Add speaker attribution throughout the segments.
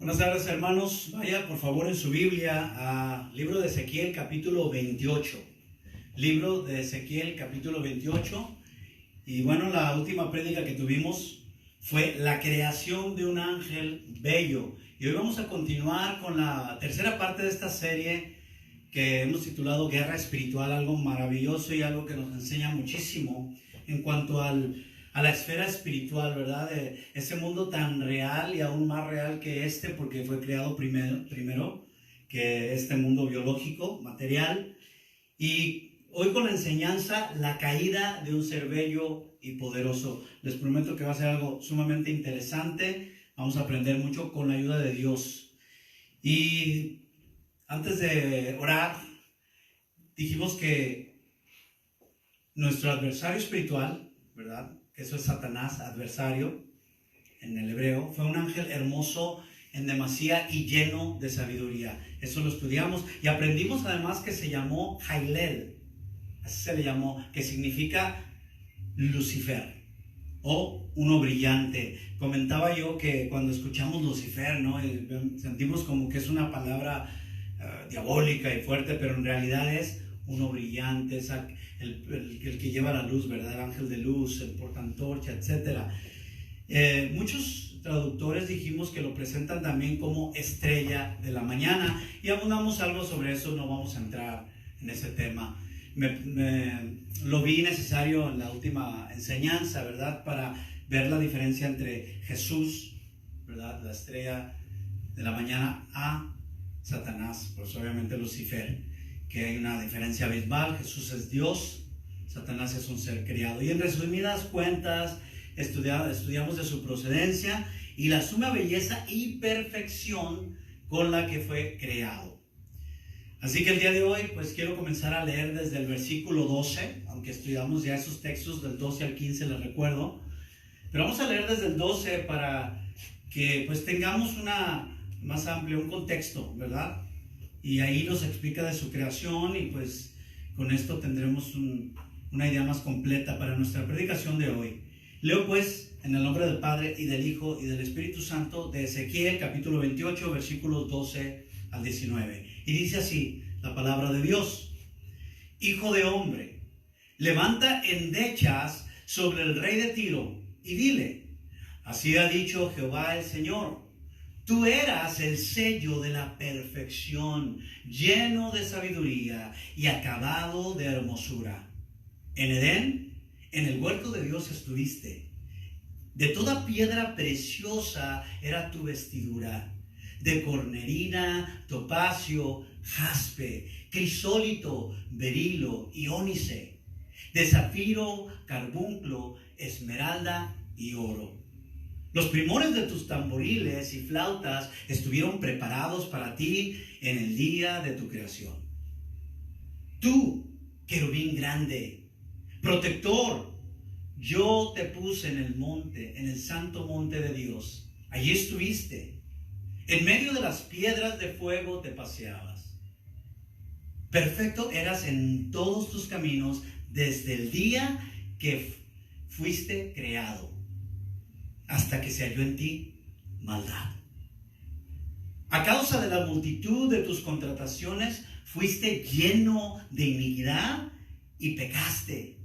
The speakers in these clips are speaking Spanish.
Speaker 1: Buenas tardes, hermanos. Vaya por favor en su Biblia al libro de Ezequiel capítulo 28. Libro de Ezequiel capítulo 28. Y bueno, la última prédica que tuvimos fue la creación de un ángel bello. Y hoy vamos a continuar con la tercera parte de esta serie que hemos titulado Guerra Espiritual, algo maravilloso y algo que nos enseña muchísimo en cuanto a la esfera espiritual, ¿verdad? De ese mundo tan real y aún más real que porque fue creado primero que este mundo biológico, material. Y hoy con la enseñanza, la caída de un ser bello y poderoso. Les prometo que va a ser algo sumamente interesante. Vamos a aprender mucho con la ayuda de Dios. Y antes de orar, dijimos que nuestro adversario espiritual, ¿verdad? Eso es Satanás, adversario, en el hebreo, fue un ángel hermoso en demasía y lleno de sabiduría. Eso lo estudiamos y aprendimos además que se llamó Jailel, así se le llamó, que significa Lucifer o uno brillante. Comentaba yo que cuando escuchamos Lucifer, ¿no? Sentimos como que es una palabra diabólica y fuerte, pero en realidad es uno brillante, es el que lleva la luz, ¿verdad? El ángel de luz, el portaantorcha, etc. Muchos traductores dijimos que lo presentan también como estrella de la mañana y abundamos algo sobre eso, no vamos a entrar en ese tema. Lo vi necesario en la última enseñanza, ¿verdad? Para ver la diferencia entre Jesús, ¿verdad? La estrella de la mañana, a Satanás, pues obviamente Lucifer, que hay una diferencia abismal. Jesús es Dios, Satanás es un ser creado. Y en resumidas cuentas, estudiamos de su procedencia y la suma belleza y perfección con la que fue creado. Así que el día de hoy, pues quiero comenzar a leer desde el versículo 12, aunque estudiamos ya esos textos del 12 al 15, les recuerdo. Pero vamos a leer desde el 12 para que pues tengamos más amplio un contexto, ¿verdad? Y ahí nos explica de su creación y pues con esto tendremos una idea más completa para nuestra predicación de hoy. Leo pues en el nombre del Padre y del Hijo y del Espíritu Santo de Ezequiel capítulo 28 versículos 12 al 19. Y dice así la palabra de Dios: Hijo de hombre, levanta endechas sobre el rey de Tiro y dile: así ha dicho Jehová el Señor. Tú eras el sello de la perfección, lleno de sabiduría y acabado de hermosura. En Edén, en el huerto de Dios estuviste. De toda piedra preciosa era tu vestidura, de cornerina, topacio, jaspe, crisólito, berilo y ónice, de zafiro, carbunclo, esmeralda y oro. Los primores de tus tamboriles y flautas estuvieron preparados para ti en el día de tu creación. Tú, querubín grande, protector, yo te puse en el monte, en el santo monte de Dios. Allí estuviste. En medio de las piedras de fuego te paseabas. Perfecto eras en todos tus caminos desde el día que fuiste creado, hasta que se halló en ti maldad. A causa de la multitud de tus contrataciones, fuiste lleno de iniquidad y pecaste,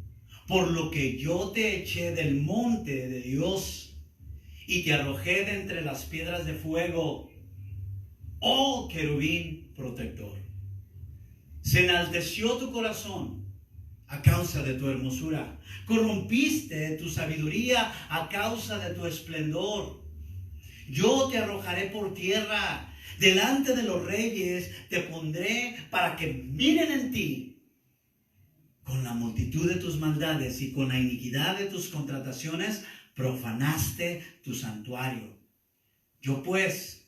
Speaker 1: por lo que yo te eché del monte de Dios y te arrojé de entre las piedras de fuego, oh querubín protector. Se enalteció tu corazón a causa de tu hermosura. Corrompiste tu sabiduría a causa de tu esplendor. Yo te arrojaré por tierra. Delante de los reyes te pondré para que miren en ti. Con la multitud de tus maldades y con la iniquidad de tus contrataciones profanaste tu santuario. Yo pues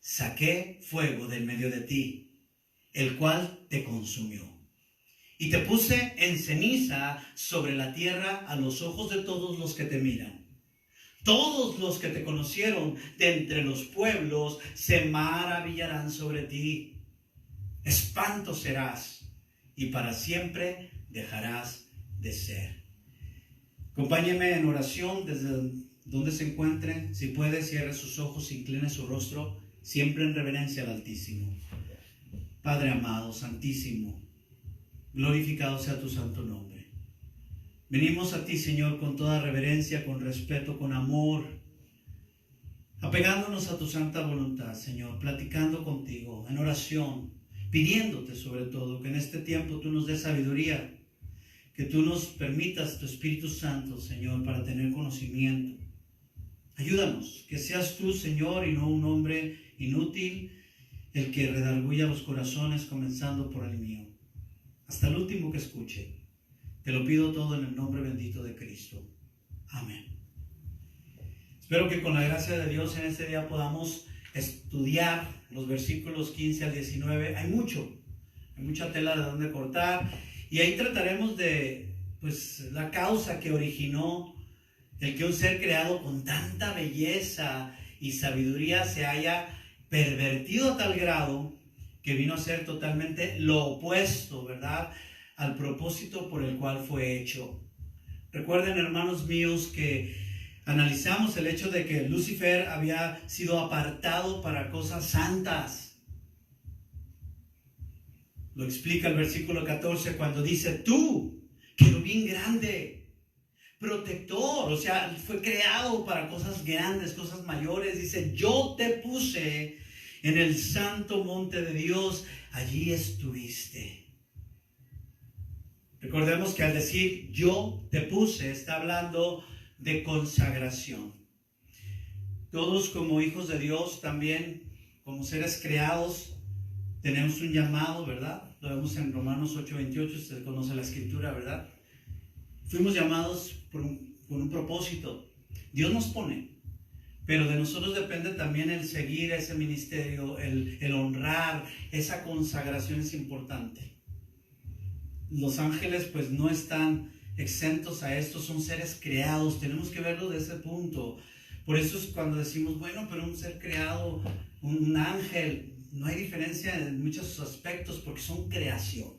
Speaker 1: saqué fuego del medio de ti, el cual te consumió. Y te puse en ceniza sobre la tierra a los ojos de todos los que te miran. Todos los que te conocieron de entre los pueblos se maravillarán sobre ti. Espanto serás y para siempre dejarás de ser. Acompáñenme en oración desde donde se encuentre, si puede, cierre sus ojos, incline su rostro, siempre en reverencia al Altísimo. Padre amado, santísimo, glorificado sea tu santo nombre. Venimos a ti, Señor, con toda reverencia, con respeto, con amor, apegándonos a tu santa voluntad, Señor, platicando contigo en oración, pidiéndote sobre todo que en este tiempo tú nos des sabiduría, que tú nos permitas tu Espíritu Santo, Señor, para tener conocimiento. Ayúdanos, que seas tú, Señor, y no un hombre inútil, el que redarguya los corazones, comenzando por el mío, hasta el último que escuche. Te lo pido todo en el nombre bendito de Cristo. Amén. Espero que con la gracia de Dios en este día podamos estudiar los versículos 15 al 19. Hay mucha tela de donde cortar, y ahí trataremos de la causa que originó el que un ser creado con tanta belleza y sabiduría se haya pervertido a tal grado que vino a ser totalmente lo opuesto, ¿verdad?, al propósito por el cual fue hecho. Recuerden, hermanos míos, que analizamos el hecho de que Lucifer había sido apartado para cosas santas. Lo explica el versículo 14 cuando dice: tú, querubín grande, protector, o sea, fue creado para cosas grandes, cosas mayores. Dice: yo te puse en el santo monte de Dios, allí estuviste. Recordemos que al decir yo te puse, está hablando de consagración. Todos como hijos de Dios, también como seres creados, tenemos un llamado, ¿verdad? Lo vemos en Romanos 8:28, usted conoce la escritura, ¿verdad? Fuimos llamados por un propósito. Dios nos pone, pero de nosotros depende también el seguir ese ministerio, el honrar. Esa consagración es importante. Los ángeles pues no están exentos a esto, son seres creados, tenemos que verlo de ese punto. Por eso es cuando decimos, bueno, pero un ser creado, un ángel, no hay diferencia en muchos aspectos porque son creación.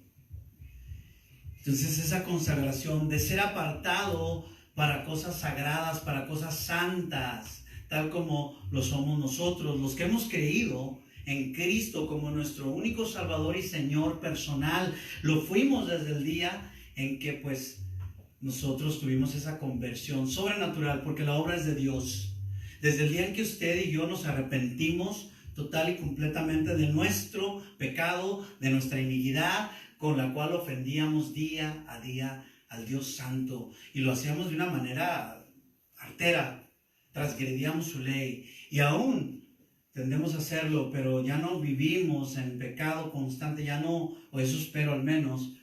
Speaker 1: Entonces esa consagración de ser apartado para cosas sagradas, para cosas santas, tal como lo somos nosotros, los que hemos creído en Cristo como nuestro único Salvador y Señor personal. Lo fuimos desde el día en que pues nosotros tuvimos esa conversión sobrenatural, porque la obra es de Dios. Desde el día en que usted y yo nos arrepentimos total y completamente de nuestro pecado, de nuestra iniquidad, con la cual ofendíamos día a día al Dios Santo, y lo hacíamos de una manera artera, transgredíamos su ley, y aún tendemos a hacerlo, pero ya no vivimos en pecado constante, ya no, o eso espero al menos,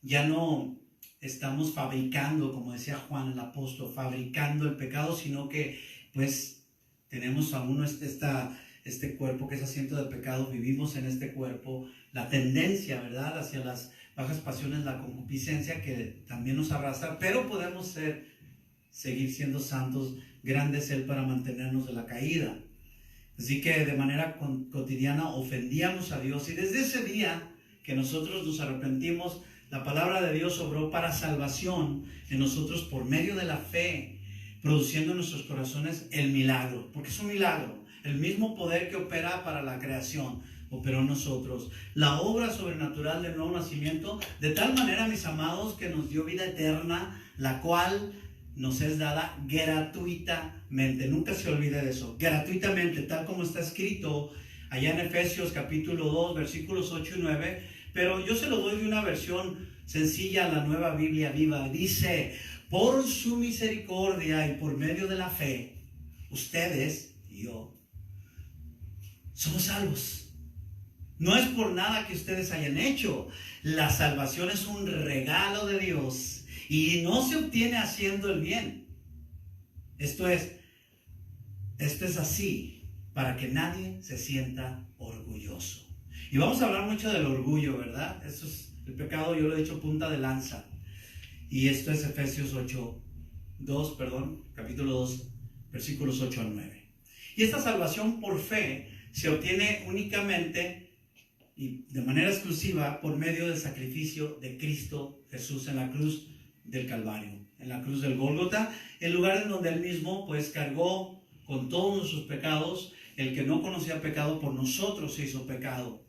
Speaker 1: ya no estamos fabricando, como decía Juan el apóstol, fabricando el pecado, sino que pues tenemos aún este cuerpo que es asiento de pecado, vivimos en este cuerpo, la tendencia, ¿verdad?, hacia las bajas pasiones, la concupiscencia que también nos arrastra, pero podemos seguir siendo santos. Grande es Él para mantenernos de la caída. Así que de manera cotidiana ofendíamos a Dios, y desde ese día que nosotros nos arrepentimos, la palabra de Dios obró para salvación en nosotros por medio de la fe, produciendo en nuestros corazones el milagro, porque es un milagro. El mismo poder que opera para la creación operó en nosotros. La obra sobrenatural del nuevo nacimiento, de tal manera, mis amados, que nos dio vida eterna, la cual nos es dada gratuitamente. Nunca se olvide de eso, gratuitamente, tal como está escrito allá en Efesios capítulo 2, versículos 8 y 9. Pero yo se lo doy de una versión sencilla, la Nueva Biblia Viva. Dice: por su misericordia y por medio de la fe, ustedes y yo somos salvos. No es por nada que ustedes hayan hecho. La salvación es un regalo de Dios y no se obtiene haciendo el bien. Esto es así para que nadie se sienta orgulloso. Y vamos a hablar mucho del orgullo, ¿verdad? Eso es el pecado, yo lo he dicho, punta de lanza. Y esto es Efesios capítulo 2, versículos 8 al 9. Y esta salvación por fe se obtiene únicamente y de manera exclusiva por medio del sacrificio de Cristo Jesús en la cruz del Calvario. en la cruz del Gólgota, el lugar en donde Él mismo pues cargó con todos nuestros pecados. El que no conocía pecado por nosotros se hizo pecado.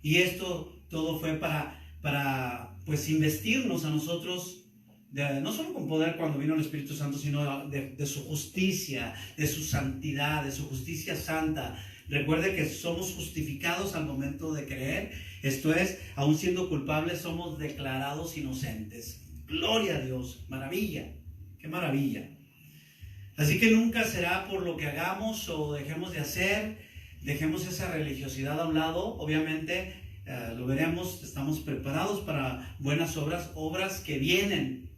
Speaker 1: Y esto todo fue para pues investirnos a nosotros, no solo con poder cuando vino el Espíritu Santo, sino de su justicia, de su santidad, de su justicia santa. Recuerde que somos justificados al momento de creer. Esto es, aun siendo culpables, somos declarados inocentes. Gloria a Dios, maravilla, qué maravilla. Así que nunca será por lo que hagamos o dejemos de hacer, dejemos esa religiosidad a un lado. Obviamente, lo veremos, estamos preparados para buenas obras, obras que vienen,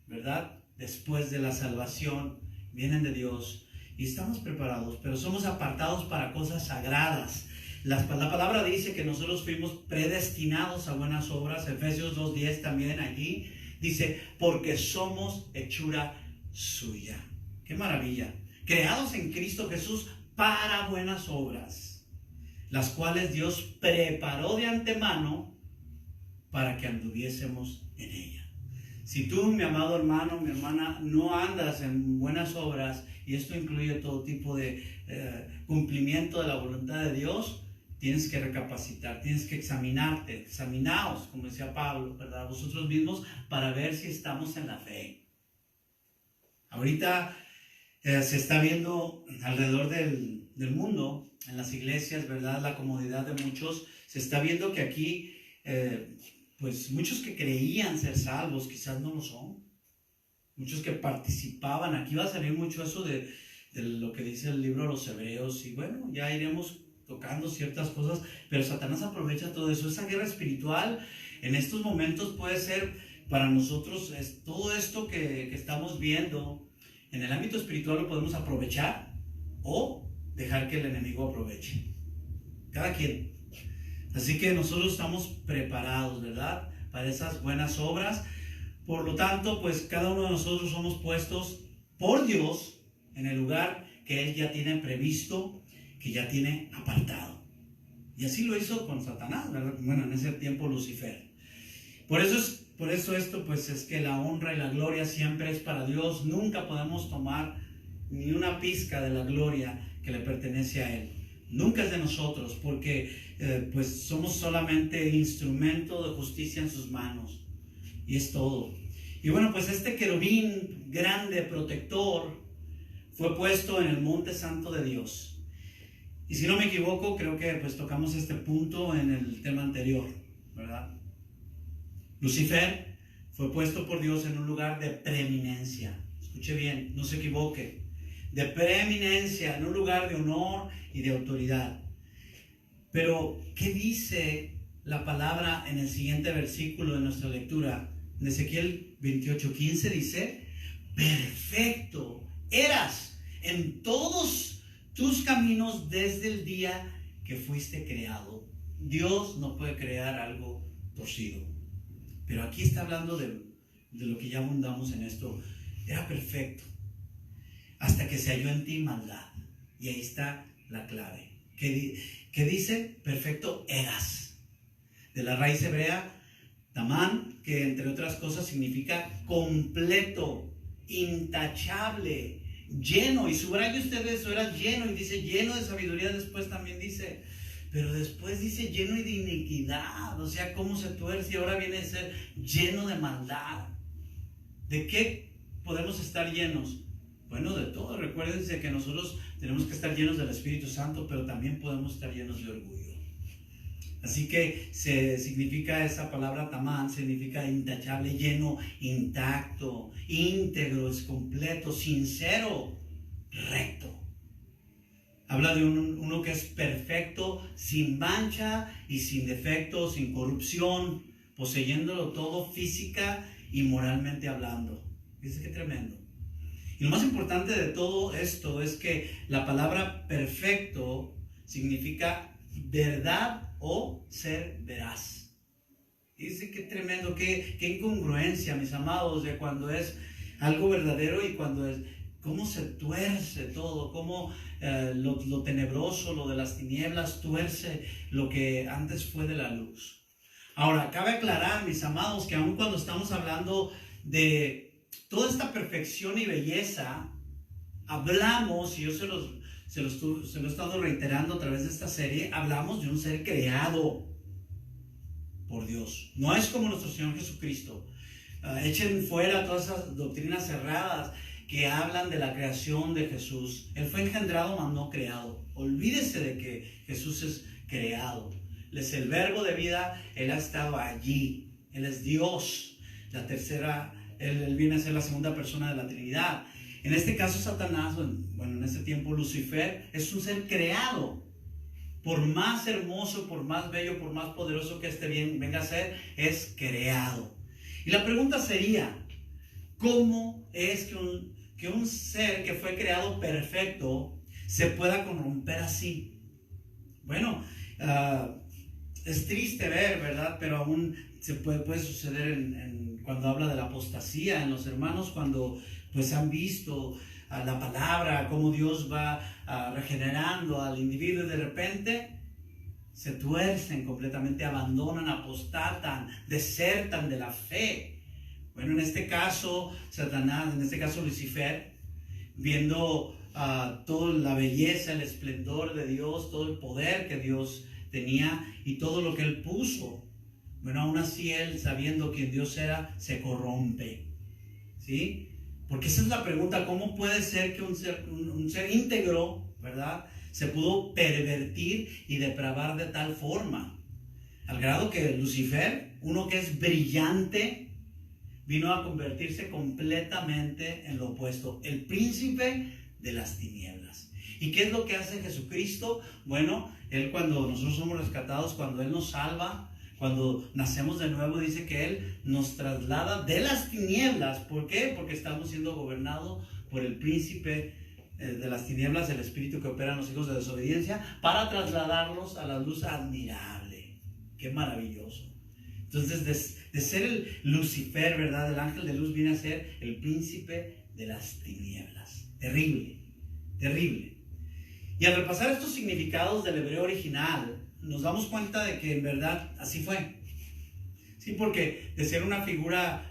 Speaker 1: ¿verdad? Después de la salvación, vienen de Dios y estamos preparados, pero somos apartados para cosas sagradas. La palabra dice que nosotros fuimos predestinados a buenas obras. Efesios 2:10 también aquí dice, porque somos hechura suya. ¡Qué maravilla! Creados en Cristo Jesús para buenas obras, las cuales Dios preparó de antemano para que anduviésemos en ella. Si tú, mi amado hermano, mi hermana, no andas en buenas obras, y esto incluye todo tipo de cumplimiento de la voluntad de Dios, tienes que recapacitar, tienes que examinarte. Examinaos, como decía Pablo, ¿verdad? Vosotros mismos, para ver si estamos en la fe. Ahorita se está viendo alrededor del mundo, en las iglesias, ¿verdad? La comodidad de muchos. Se está viendo que aquí, pues muchos que creían ser salvos, quizás no lo son. Muchos que participaban. Aquí va a salir mucho eso de lo que dice el libro de los Hebreos. Y bueno, ya iremos tocando ciertas cosas, pero Satanás aprovecha todo eso. Esa guerra espiritual en estos momentos puede ser para nosotros, todo esto que estamos viendo en el ámbito espiritual lo podemos aprovechar o dejar que el enemigo aproveche. Cada quien. Así que nosotros estamos preparados, ¿verdad? Para esas buenas obras. Por lo tanto, pues cada uno de nosotros somos puestos por Dios en el lugar que Él ya tiene previsto, que ya tiene apartado. Y así lo hizo con Satanás, ¿verdad? Bueno, en ese tiempo Lucifer. Por eso esto pues es que la honra y la gloria siempre es para Dios. Nunca podemos tomar ni una pizca de la gloria que le pertenece a Él. Nunca es de nosotros, porque pues somos solamente instrumento de justicia en sus manos. Y es todo. Y bueno, pues este querubín grande, protector, fue puesto en el monte santo de Dios. Y si no me equivoco, creo que pues tocamos este punto en el tema anterior, ¿verdad? Lucifer fue puesto por Dios en un lugar de preeminencia. Escuche bien, no se equivoque. De preeminencia, en un lugar de honor y de autoridad. Pero, ¿qué dice la palabra en el siguiente versículo de nuestra lectura? En Ezequiel 28:15 dice, perfecto eras en todos tus caminos desde el día que fuiste creado. Dios no puede crear algo torcido. Pero aquí está hablando de lo que ya abundamos en esto. Era perfecto. Hasta que se halló en ti maldad. Y ahí está la clave. ¿Qué dice? Perfecto eras. De la raíz hebrea, tamán, que entre otras cosas significa completo, intachable, lleno. Y subraye usted eso, era lleno. Y dice lleno de sabiduría. Después también dice... Pero después dice lleno de iniquidad, o sea, cómo se tuerce, y ahora viene a ser lleno de maldad. ¿De qué podemos estar llenos? Bueno, de todo. Recuérdense que nosotros tenemos que estar llenos del Espíritu Santo, pero también podemos estar llenos de orgullo. Así que significa esa palabra tamán, significa intachable, lleno, intacto, íntegro, es completo, sincero, recto. Habla de uno que es perfecto, sin mancha y sin defecto, sin corrupción, poseyéndolo todo física y moralmente hablando. Dice que tremendo. Y lo más importante de todo esto es que la palabra perfecto significa verdad o ser veraz. Dice que tremendo, qué incongruencia, mis amados, de cuando es algo verdadero y cuando es... Cómo se tuerce todo, cómo lo tenebroso, lo de las tinieblas, tuerce lo que antes fue de la luz. Ahora, cabe aclarar, mis amados, que aun cuando estamos hablando de toda esta perfección y belleza, hablamos, y yo se lo he estado reiterando a través de esta serie, hablamos de un ser creado por Dios. No es como nuestro Señor Jesucristo. Echen fuera todas esas doctrinas cerradas que hablan de la creación de Jesús. Él fue engendrado, mas no creado. Olvídese de que Jesús es creado. Él es el verbo de vida, Él ha estado allí. Él es Dios. La tercera, Él viene a ser la segunda persona de la Trinidad. En este caso Satanás, bueno, en este tiempo Lucifer, es un ser creado. Por más hermoso, por más bello, por más poderoso que venga a ser, es creado. Y la pregunta sería, ¿cómo es que un ser que fue creado perfecto se pueda corromper así? Bueno, es triste ver, ¿verdad? Pero aún puede suceder cuando habla de la apostasía en los hermanos, cuando pues han visto la palabra, cómo Dios va regenerando al individuo y de repente se tuercen completamente, abandonan, apostatan, desertan de la fe. Bueno, en este caso Satanás, en este caso Lucifer, viendo toda la belleza, el esplendor de Dios, todo el poder que Dios tenía y todo lo que Él puso, bueno, aún así Él, sabiendo quién Dios era, se corrompe, ¿sí? Porque esa es la pregunta, ¿cómo puede ser que un ser íntegro, ¿verdad?, se pudo pervertir y depravar de tal forma? Al grado que Lucifer, uno que es brillante, vino a convertirse completamente en lo opuesto, el príncipe de las tinieblas. ¿Y qué es lo que hace Jesucristo? Bueno, Él, cuando nosotros somos rescatados, cuando Él nos salva, cuando nacemos de nuevo, dice que Él nos traslada de las tinieblas. ¿Por qué? Porque estamos siendo gobernados por el príncipe de las tinieblas, el espíritu que opera en los hijos de desobediencia, para trasladarlos a la luz admirable. ¡Qué maravilloso! Entonces, de ser el Lucifer, ¿verdad?, el ángel de luz, viene a ser el príncipe de las tinieblas. Terrible, terrible. Y al repasar estos significados del hebreo original, nos damos cuenta de que en verdad así fue. Sí, porque de ser una figura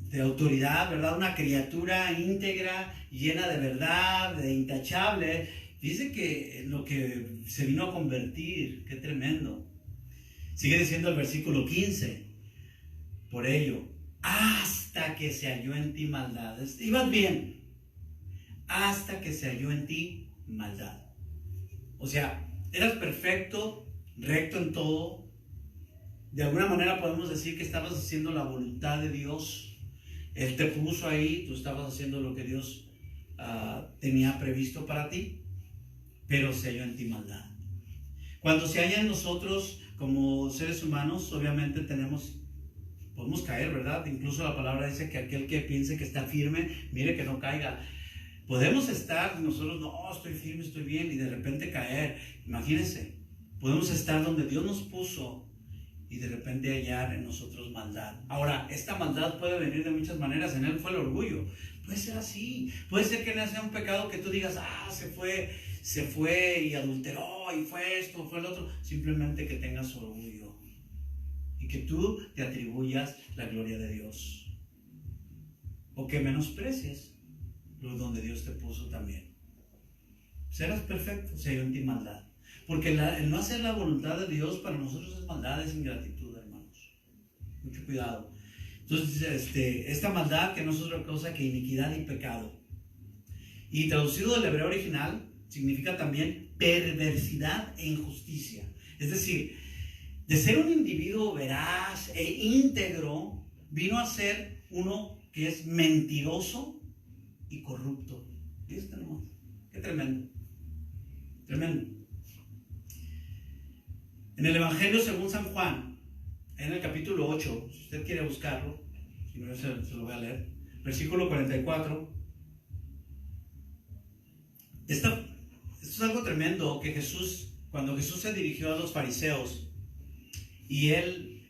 Speaker 1: de autoridad, ¿verdad?, una criatura íntegra, llena de verdad, de intachable, dice que en lo que se vino a convertir. ¡Qué tremendo! Sigue diciendo el versículo 15, por ello, hasta que se halló en ti maldad. Ibas bien, hasta que se halló en ti maldad. O sea, eras perfecto, recto en todo. De alguna manera podemos decir que estabas haciendo la voluntad de Dios. Él te puso ahí, tú estabas haciendo lo que Dios tenía previsto para ti, pero se halló en ti maldad. Cuando se halla en nosotros como seres humanos, obviamente podemos caer, ¿verdad? Incluso la palabra dice que aquel que piense que está firme, mire que no caiga. Podemos estar nosotros, no, estoy firme, estoy bien, y de repente caer. Imagínense, podemos estar donde Dios nos puso y de repente hallar en nosotros maldad. Ahora, esta maldad puede venir de muchas maneras. En Él fue el orgullo. Puede ser así. Puede ser que en Él sea un pecado que tú digas, se fue y adulteró y fue esto, fue el otro. Simplemente que tengas orgullo y que tú te atribuyas la gloria de Dios, o que menosprecies donde Dios te puso también. Serás perfecto, se halló en ti maldad. Porque el no hacer la voluntad de Dios para nosotros es maldad, es ingratitud, hermanos. Mucho cuidado. Entonces, esta maldad, que no es otra cosa que iniquidad y pecado. Y traducido del hebreo original, significa también perversidad e injusticia. Es decir, de ser un individuo veraz e íntegro, vino a ser uno que es mentiroso y corrupto. ¿Viste nomás? Qué tremendo. Tremendo. En el Evangelio según San Juan, en el capítulo 8, si usted quiere buscarlo, si no, se lo voy a leer, versículo 44. Esto es algo tremendo, que cuando Jesús se dirigió a los fariseos, y él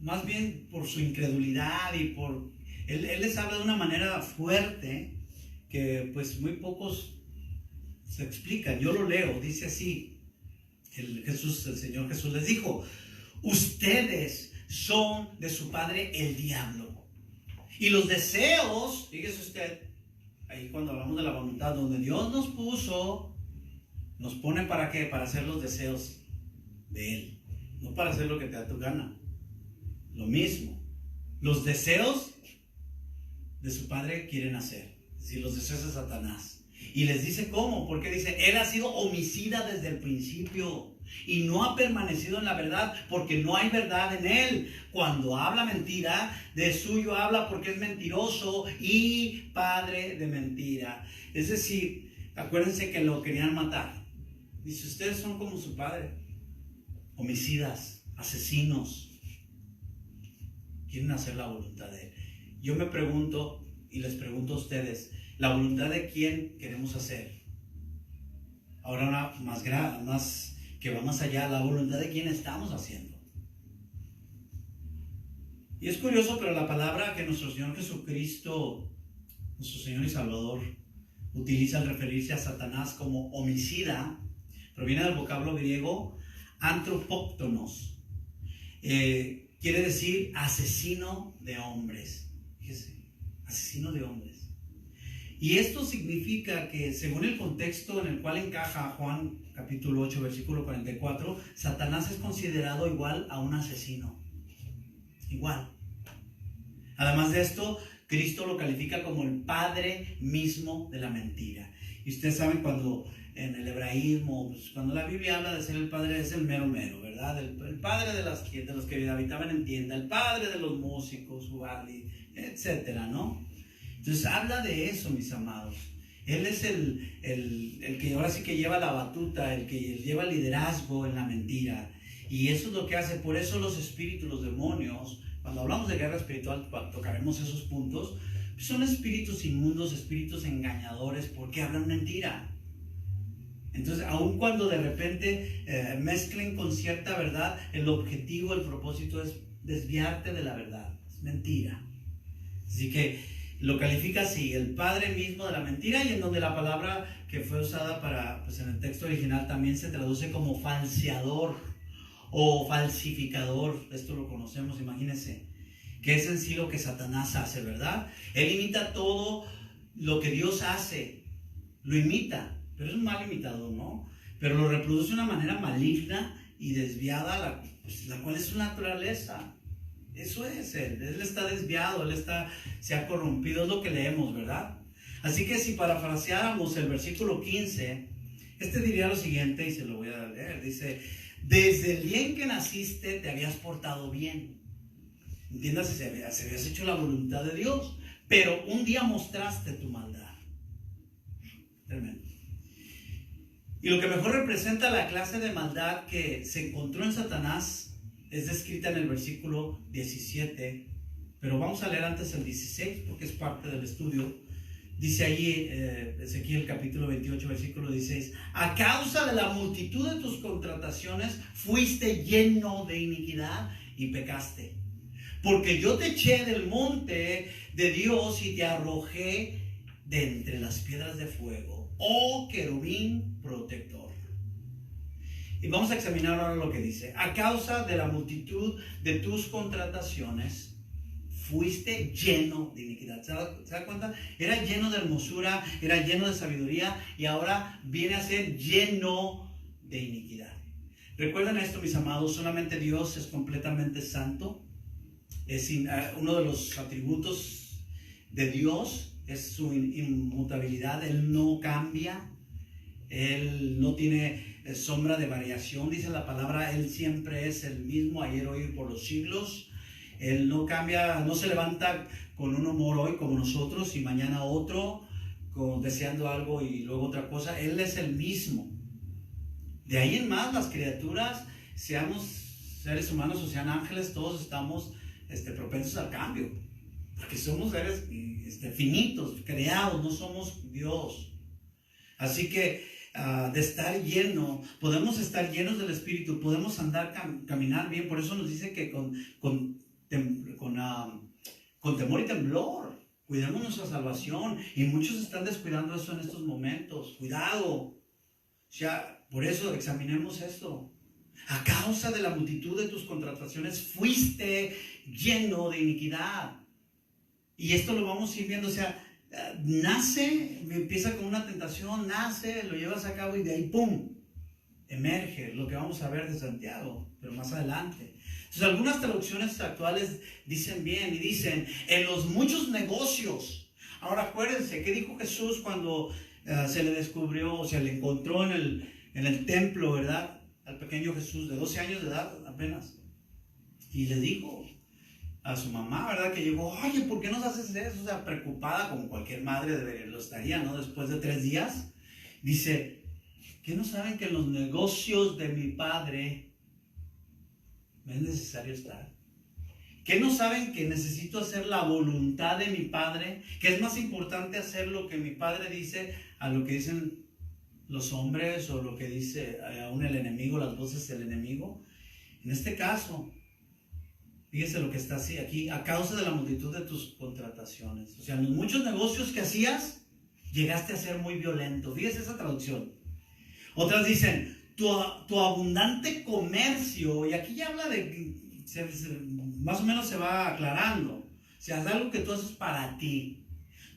Speaker 1: más bien por su incredulidad y él les habla de una manera fuerte que pues muy pocos se explican. Yo lo leo, dice así. El Señor Jesús les dijo: ustedes son de su padre el diablo, Y los deseos, fíjese usted, ahí cuando hablamos de la voluntad, donde Dios nos puso, nos pone ¿para qué? Para hacer los deseos de Él, no para hacer lo que te da tu gana. Lo mismo, los deseos de su padre quieren hacer, es decir, los deseos de Satanás. Y les dice cómo, porque dice, él ha sido homicida desde el principio y no ha permanecido en la verdad porque no hay verdad en él. Cuando habla mentira, de suyo habla porque es mentiroso y padre de mentira. Es decir, acuérdense que lo querían matar. Dice, ustedes son como su padre, homicidas, asesinos. Quieren hacer la voluntad de él. Yo me pregunto y les pregunto a ustedes, ¿la voluntad de quién queremos hacer? Ahora más que va más allá, la voluntad de quién estamos haciendo. Y es curioso, pero la palabra que nuestro Señor Jesucristo, nuestro Señor y Salvador, utiliza al referirse a Satanás como homicida, proviene del vocablo griego antropóctonos. Quiere decir asesino de hombres. Fíjese, asesino de hombres. Y esto significa que, según el contexto en el cual encaja Juan capítulo 8, versículo 44, Satanás es considerado igual a un asesino. Igual. Además de esto, Cristo lo califica como el padre mismo de la mentira. Y ustedes saben cuando en el hebraísmo, pues, cuando la Biblia habla de ser el padre, es el mero mero, ¿verdad? El padre de los que habitaban en tienda, el padre de los músicos, etcétera, ¿no? Entonces habla de eso, mis amados. Él es el que ahora sí que lleva la batuta, el que lleva el liderazgo en la mentira. Y eso es lo que hace. Por eso los espíritus, los demonios, cuando hablamos de guerra espiritual, tocaremos esos puntos, son espíritus inmundos, espíritus engañadores, porque hablan mentira. Entonces, aun cuando de repente mezclen con cierta verdad, el objetivo, el propósito es desviarte de la verdad. Es mentira. Así que lo califica así, el padre mismo de la mentira, y en donde la palabra que fue usada para, pues en el texto original también se traduce como falseador o falsificador. Esto lo conocemos, imagínense, que es en sí lo que Satanás hace, ¿verdad? Él imita todo lo que Dios hace, lo imita, pero es un mal imitador, ¿no? Pero lo reproduce de una manera maligna y desviada, la cual es su naturaleza. Eso es él está desviado, se ha corrompido, es lo que leemos, ¿verdad? Así que si parafraseáramos el versículo 15, diría lo siguiente, y se lo voy a leer, dice, desde el día en que naciste te habías portado bien. Entiéndase, se habías hecho la voluntad de Dios, pero un día mostraste tu maldad. Tremendo. Y lo que mejor representa la clase de maldad que se encontró en Satanás es descrita en el versículo 17, pero vamos a leer antes el 16 porque es parte del estudio. Dice allí, Ezequiel capítulo 28, versículo 16, a causa de la multitud de tus contrataciones fuiste lleno de iniquidad y pecaste, porque yo te eché del monte de Dios y te arrojé de entre las piedras de fuego, oh querubín protector. Y vamos a examinar ahora lo que dice. A causa de la multitud de tus contrataciones, fuiste lleno de iniquidad. ¿Se da cuenta? Era lleno de hermosura, era lleno de sabiduría, y ahora viene a ser lleno de iniquidad. Recuerden esto, mis amados, solamente Dios es completamente santo. Es uno de los atributos de Dios es su inmutabilidad. Él no cambia, Él no tiene sombra de variación, dice la palabra. Él siempre es el mismo, ayer, hoy y por los siglos. Él no cambia, no se levanta con un humor hoy como nosotros y mañana otro, deseando algo y luego otra cosa. Él es el mismo. De ahí en más, las criaturas, seamos seres humanos o sean ángeles, todos estamos propensos al cambio, porque somos seres finitos, creados, no somos Dios. Así que de estar lleno, podemos estar llenos del Espíritu, podemos andar, caminar bien. Por eso nos dice que con temor y temblor cuidemos nuestra salvación, y muchos están descuidando eso en estos momentos. Cuidado. O sea, por eso examinemos esto. A causa de la multitud de tus contrataciones fuiste lleno de iniquidad. Y esto lo vamos a ir viendo, o sea, nace, empieza con una tentación, nace, lo llevas a cabo y de ahí, ¡pum!, emerge lo que vamos a ver de Santiago, pero más adelante. Entonces, algunas traducciones actuales dicen bien y dicen, en los muchos negocios. Ahora acuérdense, ¿qué dijo Jesús cuando se le descubrió, o se le encontró en el templo, ¿verdad? Al pequeño Jesús de 12 años de edad apenas. Y le dijo a su mamá, ¿verdad? Que llegó, oye, ¿por qué nos haces eso? O sea, preocupada como cualquier madre lo estaría, ¿no? Después de 3 días. Dice, ¿qué no saben que en los negocios de mi padre me es necesario estar? ¿Qué no saben que necesito hacer la voluntad de mi padre? Que es más importante hacer lo que mi padre dice a lo que dicen los hombres o lo que dice aún el enemigo, las voces del enemigo. En este caso, fíjese lo que está así aquí, a causa de la multitud de tus contrataciones. O sea, en los muchos negocios que hacías, llegaste a ser muy violento. Fíjese esa traducción. Otras dicen, tu abundante comercio, y aquí ya habla de, más o menos se va aclarando. O sea, es algo que tú haces para ti.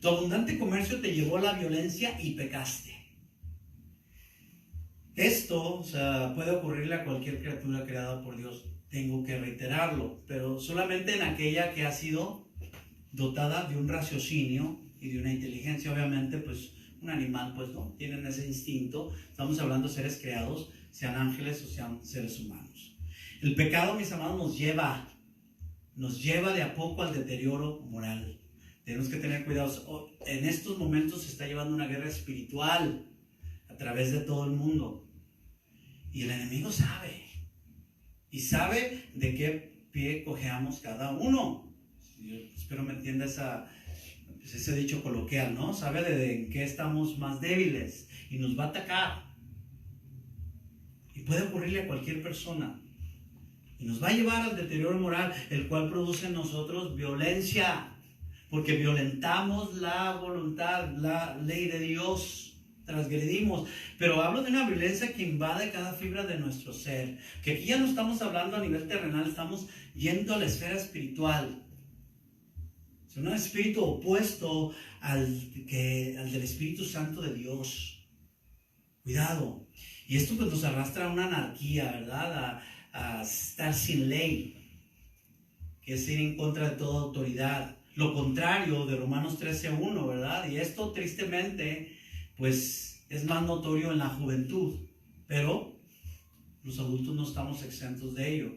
Speaker 1: Tu abundante comercio te llevó a la violencia y pecaste. Esto, o sea, puede ocurrirle a cualquier criatura creada por Dios. Tengo que reiterarlo, pero solamente en aquella que ha sido dotada de un raciocinio y de una inteligencia. Obviamente, pues un animal, pues no, tienen ese instinto. Estamos hablando de seres creados, sean ángeles o sean seres humanos. El pecado, mis amados, nos lleva de a poco al deterioro moral. Tenemos que tener cuidado. En estos momentos se está llevando una guerra espiritual a través de todo el mundo. Y el enemigo sabe. Y sabe de qué pie cojeamos cada uno. Yo espero me entienda ese dicho coloquial, ¿no? Sabe en qué estamos más débiles y nos va a atacar. Y puede ocurrirle a cualquier persona. Y nos va a llevar al deterioro moral, el cual produce en nosotros violencia. Porque violentamos la voluntad, la ley de Dios. Transgredimos, pero hablo de una violencia que invade cada fibra de nuestro ser, que aquí ya no estamos hablando a nivel terrenal, estamos yendo a la esfera espiritual. Es un espíritu opuesto al del Espíritu Santo de Dios. Cuidado. Y esto pues nos arrastra a una anarquía, ¿verdad? A estar sin ley, que es ir en contra de toda autoridad. Lo contrario de Romanos 13:1, ¿verdad? Y esto tristemente pues es más notorio en la juventud, pero los adultos no estamos exentos de ello.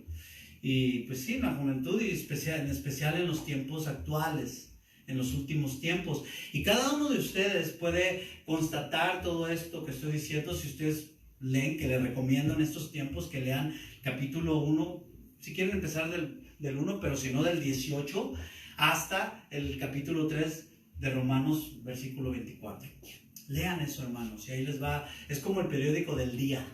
Speaker 1: Y pues sí, en la juventud y en especial en los tiempos actuales, en los últimos tiempos. Y cada uno de ustedes puede constatar todo esto que estoy diciendo. Si ustedes leen, que les recomiendo en estos tiempos que lean capítulo 1, si quieren empezar del 1, pero si no del 18, hasta el capítulo 3 de Romanos, versículo 24. Lean eso, hermanos, y ahí les va. Es como el periódico del día.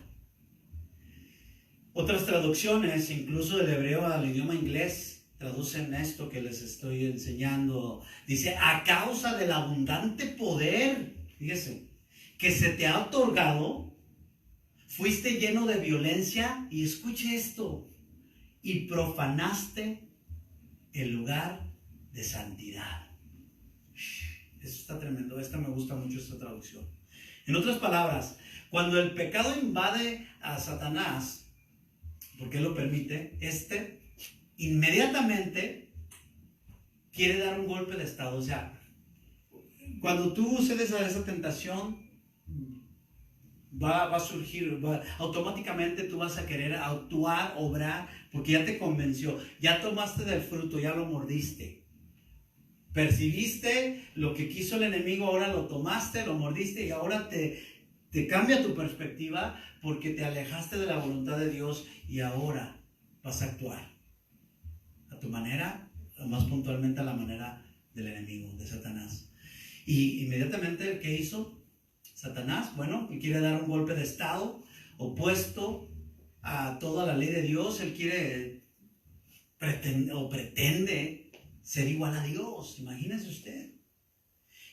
Speaker 1: Otras traducciones, incluso del hebreo al idioma inglés, traducen esto que les estoy enseñando. Dice, a causa del abundante poder, fíjese, que se te ha otorgado, fuiste lleno de violencia, y escuche esto, y profanaste el lugar de santidad. Eso está tremendo. Me gusta mucho esta traducción. En otras palabras, cuando el pecado invade a Satanás, porque él lo permite, inmediatamente quiere dar un golpe de estado. O sea, cuando tú cedes a esa tentación, va a surgir, automáticamente tú vas a querer actuar, obrar, porque ya te convenció, ya tomaste del fruto, ya lo mordiste. Percibiste lo que quiso el enemigo, ahora lo tomaste, lo mordiste y ahora te cambia tu perspectiva porque te alejaste de la voluntad de Dios y ahora vas a actuar a tu manera, más puntualmente a la manera del enemigo, de Satanás. Y inmediatamente, ¿qué hizo Satanás? Bueno, él quiere dar un golpe de estado opuesto a toda la ley de Dios. Él pretende ser igual a Dios, imagínese usted.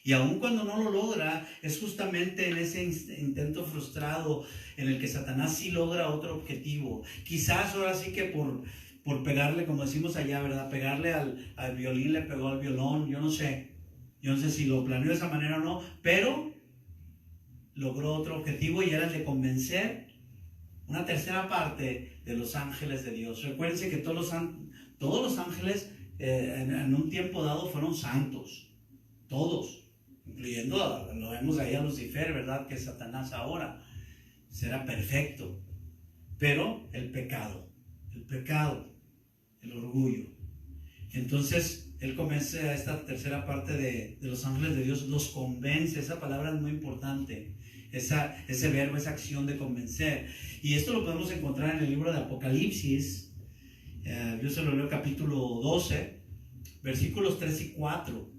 Speaker 1: Y aun cuando no lo logra, es justamente en ese intento frustrado en el que Satanás sí logra otro objetivo. Quizás ahora sí que por por pegarle, como decimos allá, ¿verdad? Pegarle al violín, le pegó al violón, yo no sé si lo planeó de esa manera o no, pero logró otro objetivo y era el de convencer una tercera parte de los ángeles de Dios. Recuérdense que todos los ángeles en un tiempo dado fueron santos, todos, incluyendo, lo vemos ahí a Lucifer, ¿verdad? Que es Satanás ahora, será perfecto, pero el pecado, el orgullo. Entonces él convence a esta tercera parte de los ángeles de Dios, los convence. Esa palabra es muy importante, ese verbo, esa acción de convencer. Y esto lo podemos encontrar en el libro de Apocalipsis. Yo se lo leo, capítulo 12, versículos 3 y 4.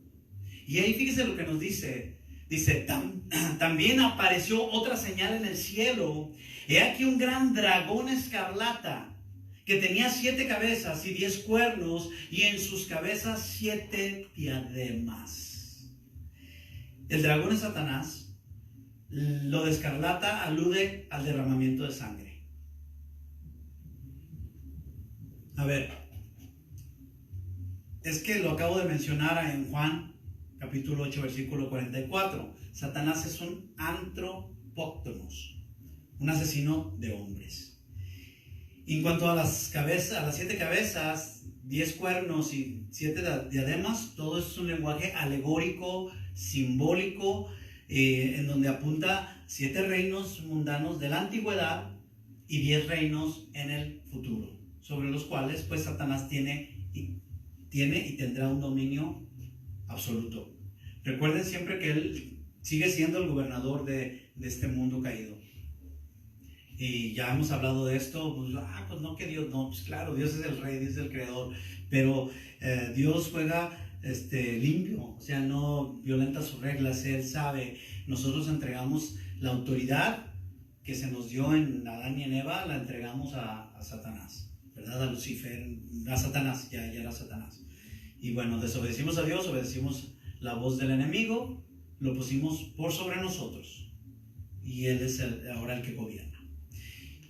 Speaker 1: Y ahí fíjese lo que nos dice. Dice, también apareció otra señal en el cielo. He aquí un gran dragón escarlata, que tenía 7 cabezas y 10 cuernos, y en sus cabezas 7 diademas. El dragón es Satanás. Lo de escarlata alude al derramamiento de sangre. A ver, es que lo acabo de mencionar en Juan capítulo 8, versículo 44. Satanás es un antropóctonos, un asesino de hombres. Y en cuanto a las cabezas, a las 7 cabezas, 10 cuernos y 7 diademas, todo es un lenguaje alegórico, simbólico, en donde apunta 7 reinos mundanos de la antigüedad y 10 reinos en el futuro, sobre los cuales pues Satanás tiene y tendrá un dominio absoluto. Recuerden siempre que él sigue siendo el gobernador de este mundo caído. Y ya hemos hablado de esto, pues no, que Dios, no, pues claro, Dios es el rey, Dios es el creador, pero Dios juega limpio, o sea, no violenta sus reglas. Él sabe. Nosotros entregamos la autoridad que se nos dio en Adán y en Eva, la entregamos a Satanás, ¿verdad? A Lucifer, a Satanás, ya era Satanás. Y bueno, desobedecimos a Dios, obedecimos la voz del enemigo, lo pusimos por sobre nosotros, y Él es ahora el que gobierna.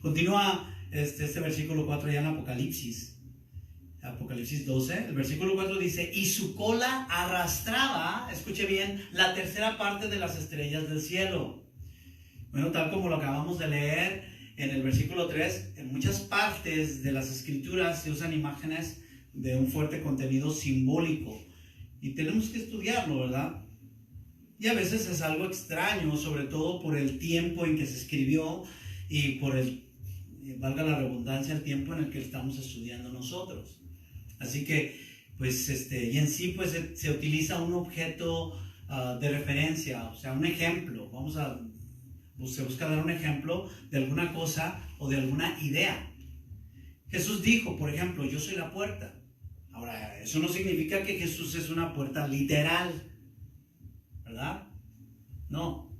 Speaker 1: Continúa este versículo 4 ya en Apocalipsis 12, el versículo 4 dice, y su cola arrastraba, escuche bien, la tercera parte de las estrellas del cielo. Bueno, tal como lo acabamos de leer en el versículo 3, en muchas partes de las escrituras se usan imágenes de un fuerte contenido simbólico, y tenemos que estudiarlo, ¿verdad? Y a veces es algo extraño, sobre todo por el tiempo en que se escribió y por valga la redundancia, el tiempo en el que estamos estudiando nosotros. Así que, pues, y en sí, pues, se utiliza un objeto de referencia, o sea, un ejemplo. Se busca dar un ejemplo de alguna cosa o de alguna idea. Jesús dijo, por ejemplo, yo soy la puerta. Ahora, eso no significa que Jesús es una puerta literal, ¿verdad? No.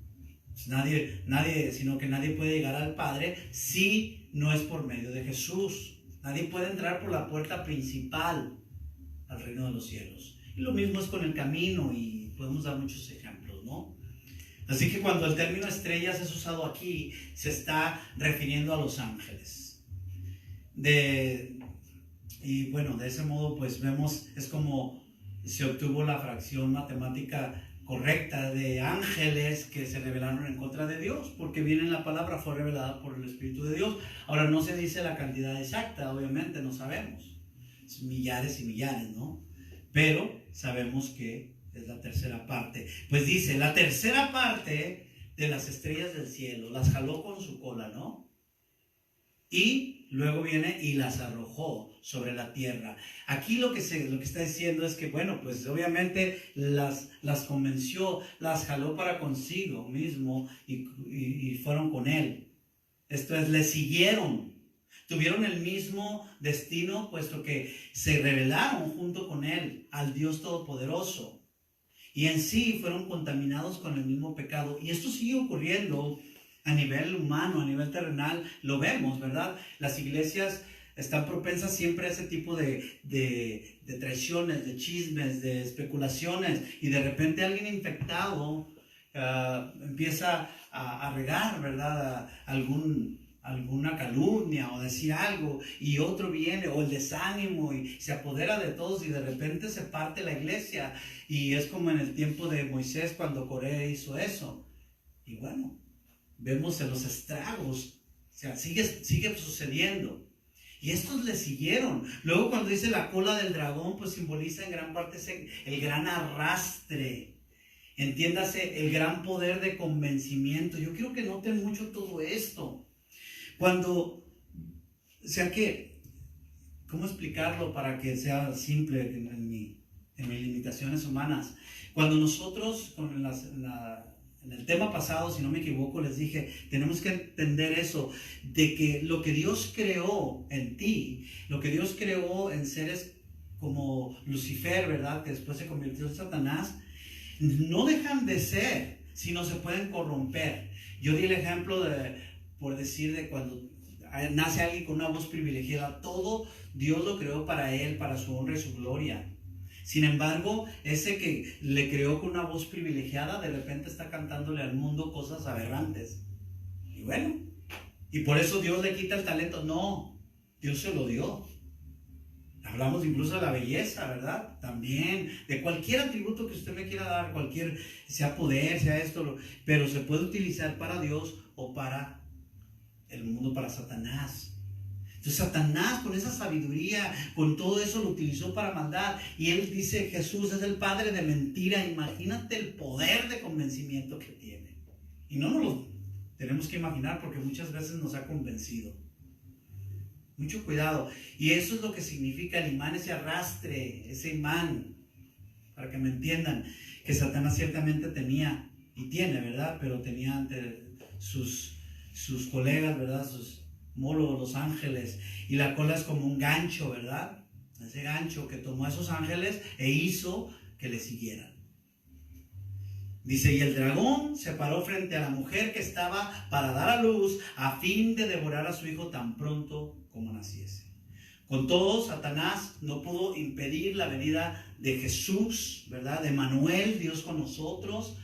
Speaker 1: Sino que nadie puede llegar al Padre si no es por medio de Jesús. Nadie puede entrar por la puerta principal al reino de los cielos. Y lo mismo es con el camino, y podemos dar muchos ejemplos, ¿no? Así que cuando el término estrellas es usado aquí, se está refiriendo a los ángeles. Y bueno, de ese modo pues vemos, es como se obtuvo la fracción matemática correcta de ángeles que se rebelaron en contra de Dios, porque bien en la palabra fue revelada por el Espíritu de Dios. Ahora no se dice la cantidad exacta, obviamente no sabemos, es millares y millares, ¿no? Pero sabemos que es la tercera parte. Pues dice, la tercera parte de las estrellas del cielo las jaló con su cola, ¿no? Y luego viene y las arrojó sobre la tierra. Aquí lo que está diciendo es que, bueno, pues obviamente las convenció, las jaló para consigo mismo y fueron con él. Esto es, le siguieron. Tuvieron el mismo destino, puesto que se rebelaron junto con él al Dios Todopoderoso. Y en sí fueron contaminados con el mismo pecado. Y esto sigue ocurriendo a nivel humano, a nivel terrenal, lo vemos, ¿verdad? Las iglesias están propensas siempre a ese tipo de traiciones, de chismes, de especulaciones, y de repente alguien infectado empieza a regar, ¿verdad? alguna calumnia o decir algo, y otro viene, o el desánimo, y se apodera de todos, y de repente se parte la iglesia, y es como en el tiempo de Moisés cuando Coré hizo eso. Y bueno, vemos en los estragos, o sea, sigue sucediendo. Y estos le siguieron. Luego cuando dice la cola del dragón, pues simboliza en gran parte el gran arrastre. Entiéndase, el gran poder de convencimiento. Yo quiero que noten mucho todo esto. Cuando, o sea que, ¿cómo explicarlo para que sea simple en mis limitaciones humanas? Cuando nosotros, en el tema pasado, si no me equivoco, les dije, tenemos que entender eso, de que lo que Dios creó en ti, lo que Dios creó en seres como Lucifer, ¿verdad? Que después se convirtió en Satanás, no dejan de ser, sino se pueden corromper. Yo di el ejemplo por decir, de cuando nace alguien con una voz privilegiada, todo Dios lo creó para él, para su honra y su gloria. Sin embargo, ese que le creó con una voz privilegiada, de repente está cantándole al mundo cosas aberrantes. Y bueno, y por eso Dios le quita el talento. No, Dios se lo dio. Hablamos incluso de la belleza, ¿verdad? También, de cualquier atributo que usted me quiera dar, cualquier, sea poder, sea esto, pero se puede utilizar para Dios o para el mundo, para Satanás. Entonces Satanás, con esa sabiduría, con todo eso, lo utilizó para maldad. Y él dice, Jesús es el padre de mentira. Imagínate el poder de convencimiento que tiene. Y no nos lo tenemos que imaginar, porque muchas veces nos ha convencido. Mucho cuidado. Y eso es lo que significa el imán, ese arrastre, ese imán. Para que me entiendan, que Satanás ciertamente tenía, y tiene, ¿verdad? Pero tenía ante sus colegas, ¿verdad? Sus homólogos, los ángeles. Y la cola es como un gancho, ¿verdad? Ese gancho que tomó a esos ángeles e hizo que le siguieran. Dice, y el dragón se paró frente a la mujer que estaba para dar a luz, a fin de devorar a su hijo tan pronto como naciese. Con todo, Satanás no pudo impedir la venida de Jesús, ¿verdad? De Emmanuel, Dios con nosotros,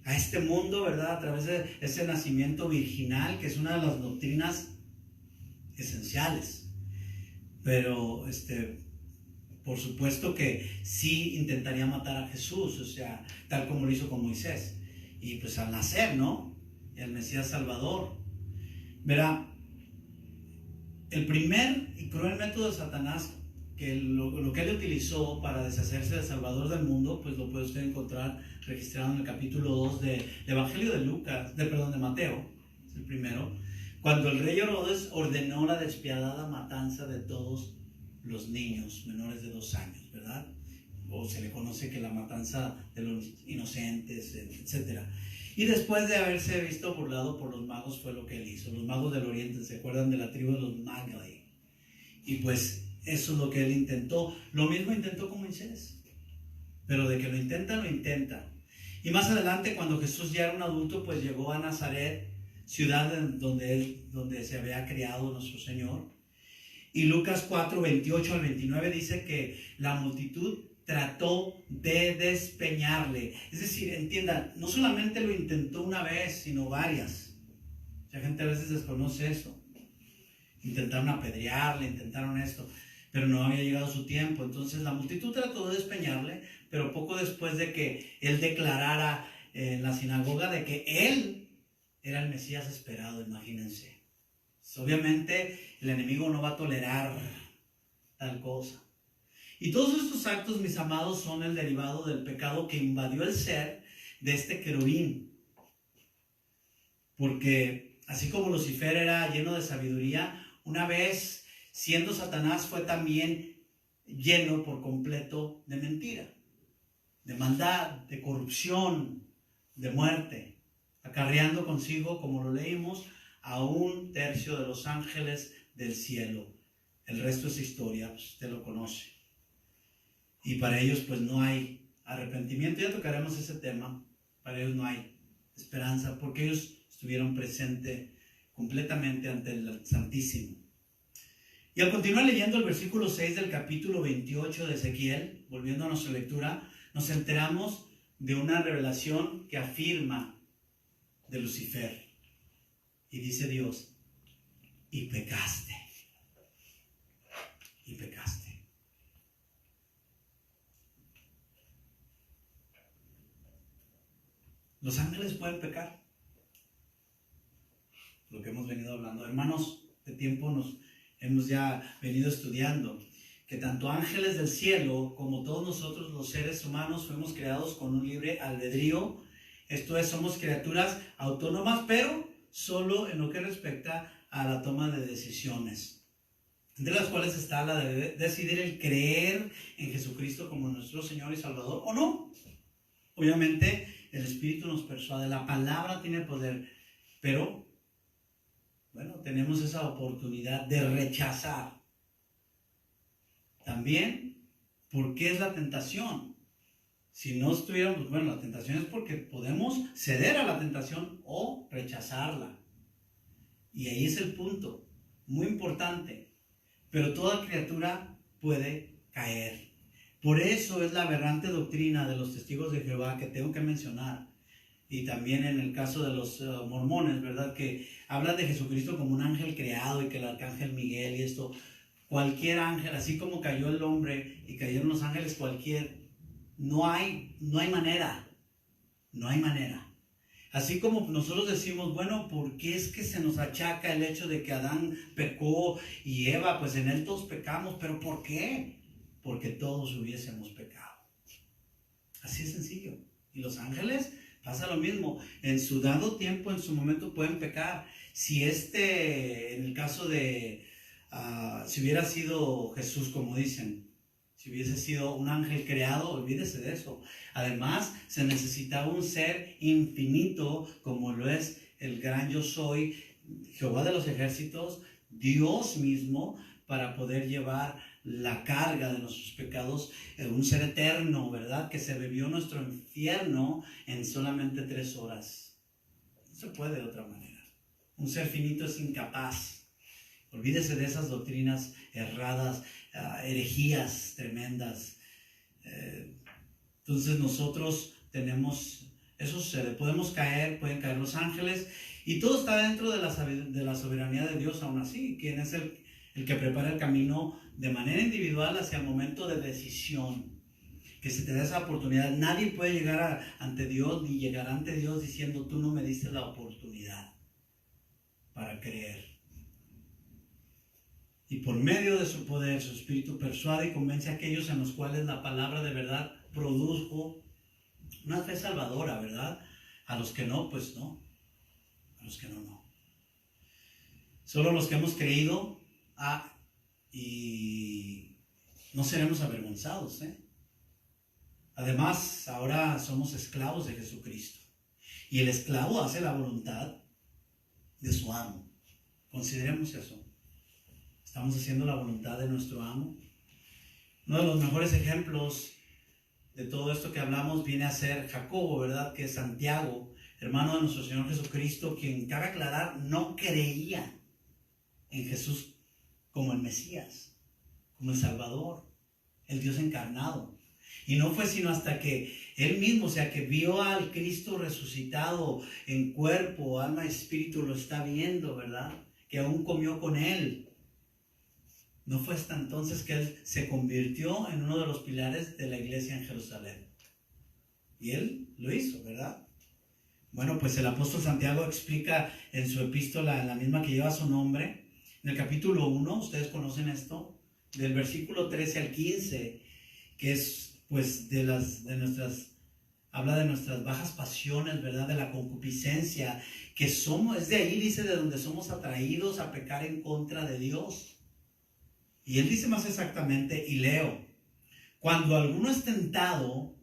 Speaker 1: a este mundo, ¿verdad? A través de ese nacimiento virginal, que es una de las doctrinas esenciales. Pero, por supuesto que sí intentaría matar a Jesús, o sea, tal como lo hizo con Moisés. Y pues al nacer, ¿no? El Mesías Salvador. Verá, el primer y cruel método de Satanás, que lo que él utilizó para deshacerse del Salvador del mundo, pues lo puede usted encontrar registrado en el capítulo 2 del Evangelio de Mateo, es el primero, cuando el rey Herodes ordenó la despiadada matanza de todos los niños menores de 2 años, ¿verdad? O se le conoce que la matanza de los inocentes, etc. Y después de haberse visto burlado por los magos, fue lo que él hizo. Los magos del oriente, ¿se acuerdan de la tribu de los Magi? Y pues eso es lo que él intentó. Lo mismo intentó con Moisés. Pero de que lo intenta, lo intenta. Y más adelante, cuando Jesús ya era un adulto, pues llegó a Nazaret, ciudad donde se había criado nuestro Señor. Y Lucas 4, 28 al 29 dice que la multitud trató de despeñarle. Es decir, entiendan, no solamente lo intentó una vez, sino varias. Mucha gente a veces desconoce eso. Intentaron apedrearle, intentaron esto, pero no había llegado su tiempo. Entonces la multitud trató de despeñarle, pero poco después de que él declarara en la sinagoga de que él era el Mesías esperado, imagínense. Obviamente el enemigo no va a tolerar tal cosa. Y todos estos actos, mis amados, son el derivado del pecado que invadió el ser de este querubín. Porque así como Lucifer era lleno de sabiduría, una vez siendo Satanás fue también lleno por completo de mentira, de maldad, de corrupción, de muerte, acarreando consigo, como lo leímos, a 1/3 de los ángeles del cielo. El resto es historia, pues usted lo conoce. Y para ellos pues no hay arrepentimiento. Ya tocaremos ese tema. Para ellos no hay esperanza, porque ellos estuvieron presentes completamente ante el Santísimo. Y al continuar leyendo el versículo 6 del capítulo 28 de Ezequiel, volviendo a nuestra lectura, nos enteramos de una revelación que afirma de Lucifer. Y dice Dios, y pecaste. Y pecaste. Los ángeles pueden pecar. Lo que hemos venido hablando. Hermanos, de tiempo nos hemos ya venido estudiando que tanto ángeles del cielo como todos nosotros los seres humanos fuimos creados con un libre albedrío. Esto es, somos criaturas autónomas, pero solo en lo que respecta a la toma de decisiones, entre las cuales está la de decidir el creer en Jesucristo como nuestro Señor y Salvador o no. Obviamente el Espíritu nos persuade, la palabra tiene poder, pero bueno, tenemos esa oportunidad de rechazar. También, ¿por qué es la tentación? Si no estuviéramos, bueno, la tentación es porque podemos ceder a la tentación o rechazarla. Y ahí es el punto, muy importante. Pero toda criatura puede caer. Por eso es la aberrante doctrina de los testigos de Jehová que tengo que mencionar. Y también en el caso de los mormones, ¿verdad? Que hablan de Jesucristo como un ángel creado y que el arcángel Miguel y esto. Cualquier ángel, así como cayó el hombre y cayeron los ángeles, no hay manera. No hay manera. Así como nosotros decimos, bueno, ¿por qué es que se nos achaca el hecho de que Adán pecó y Eva, pues en él todos pecamos? ¿Pero por qué? Porque todos hubiésemos pecado. Así es sencillo. Y los ángeles pasa lo mismo. En su dado tiempo, en su momento pueden pecar. Si en el caso de, si hubiera sido Jesús, como dicen, si hubiese sido un ángel creado, olvídese de eso. Además, se necesitaba un ser infinito, como lo es el gran yo soy, Jehová de los ejércitos, Dios mismo, para poder llevar la carga de nuestros pecados, un ser eterno, ¿verdad? Que se bebió nuestro infierno en solamente 3 horas. No se puede de otra manera. Un ser finito es incapaz. Olvídese de esas doctrinas erradas, herejías tremendas. Entonces nosotros tenemos, podemos caer, pueden caer los ángeles, y todo está dentro de la soberanía de Dios aún así. ¿Quién es el que prepara el camino de manera individual hacia el momento de decisión? Que se te da esa oportunidad. Nadie puede llegar ante Dios ni llegar ante Dios diciendo, tú no me diste la oportunidad para creer. Y por medio de su poder, su espíritu persuade y convence a aquellos en los cuales la palabra de verdad produjo una fe salvadora, ¿verdad? A los que no, pues no. A los que no. Solo los que hemos creído y no seremos avergonzados, ¿eh? Además, ahora somos esclavos de Jesucristo. Y el esclavo hace la voluntad de su amo. Consideremos eso. Estamos haciendo la voluntad de nuestro amo. Uno de los mejores ejemplos de todo esto que hablamos viene a ser Jacobo, ¿verdad? Que es Santiago, hermano de nuestro Señor Jesucristo, quien, cabe aclarar, no creía en Jesús como el Mesías, como el Salvador, el Dios encarnado. Y no fue sino hasta que él mismo, o sea, que vio al Cristo resucitado en cuerpo, alma y espíritu, lo está viendo, ¿verdad? Que aún comió con él. No fue hasta entonces que él se convirtió en uno de los pilares de la iglesia en Jerusalén. Y él lo hizo, ¿verdad? Bueno, pues el apóstol Santiago explica en su epístola, en la misma que lleva su nombre, en el capítulo 1, ustedes conocen esto, del versículo 13 al 15, que es pues habla de nuestras bajas pasiones, ¿verdad? De la concupiscencia, que es de ahí, dice, de donde somos atraídos a pecar en contra de Dios. Y él dice más exactamente, y leo, cuando alguno es tentado,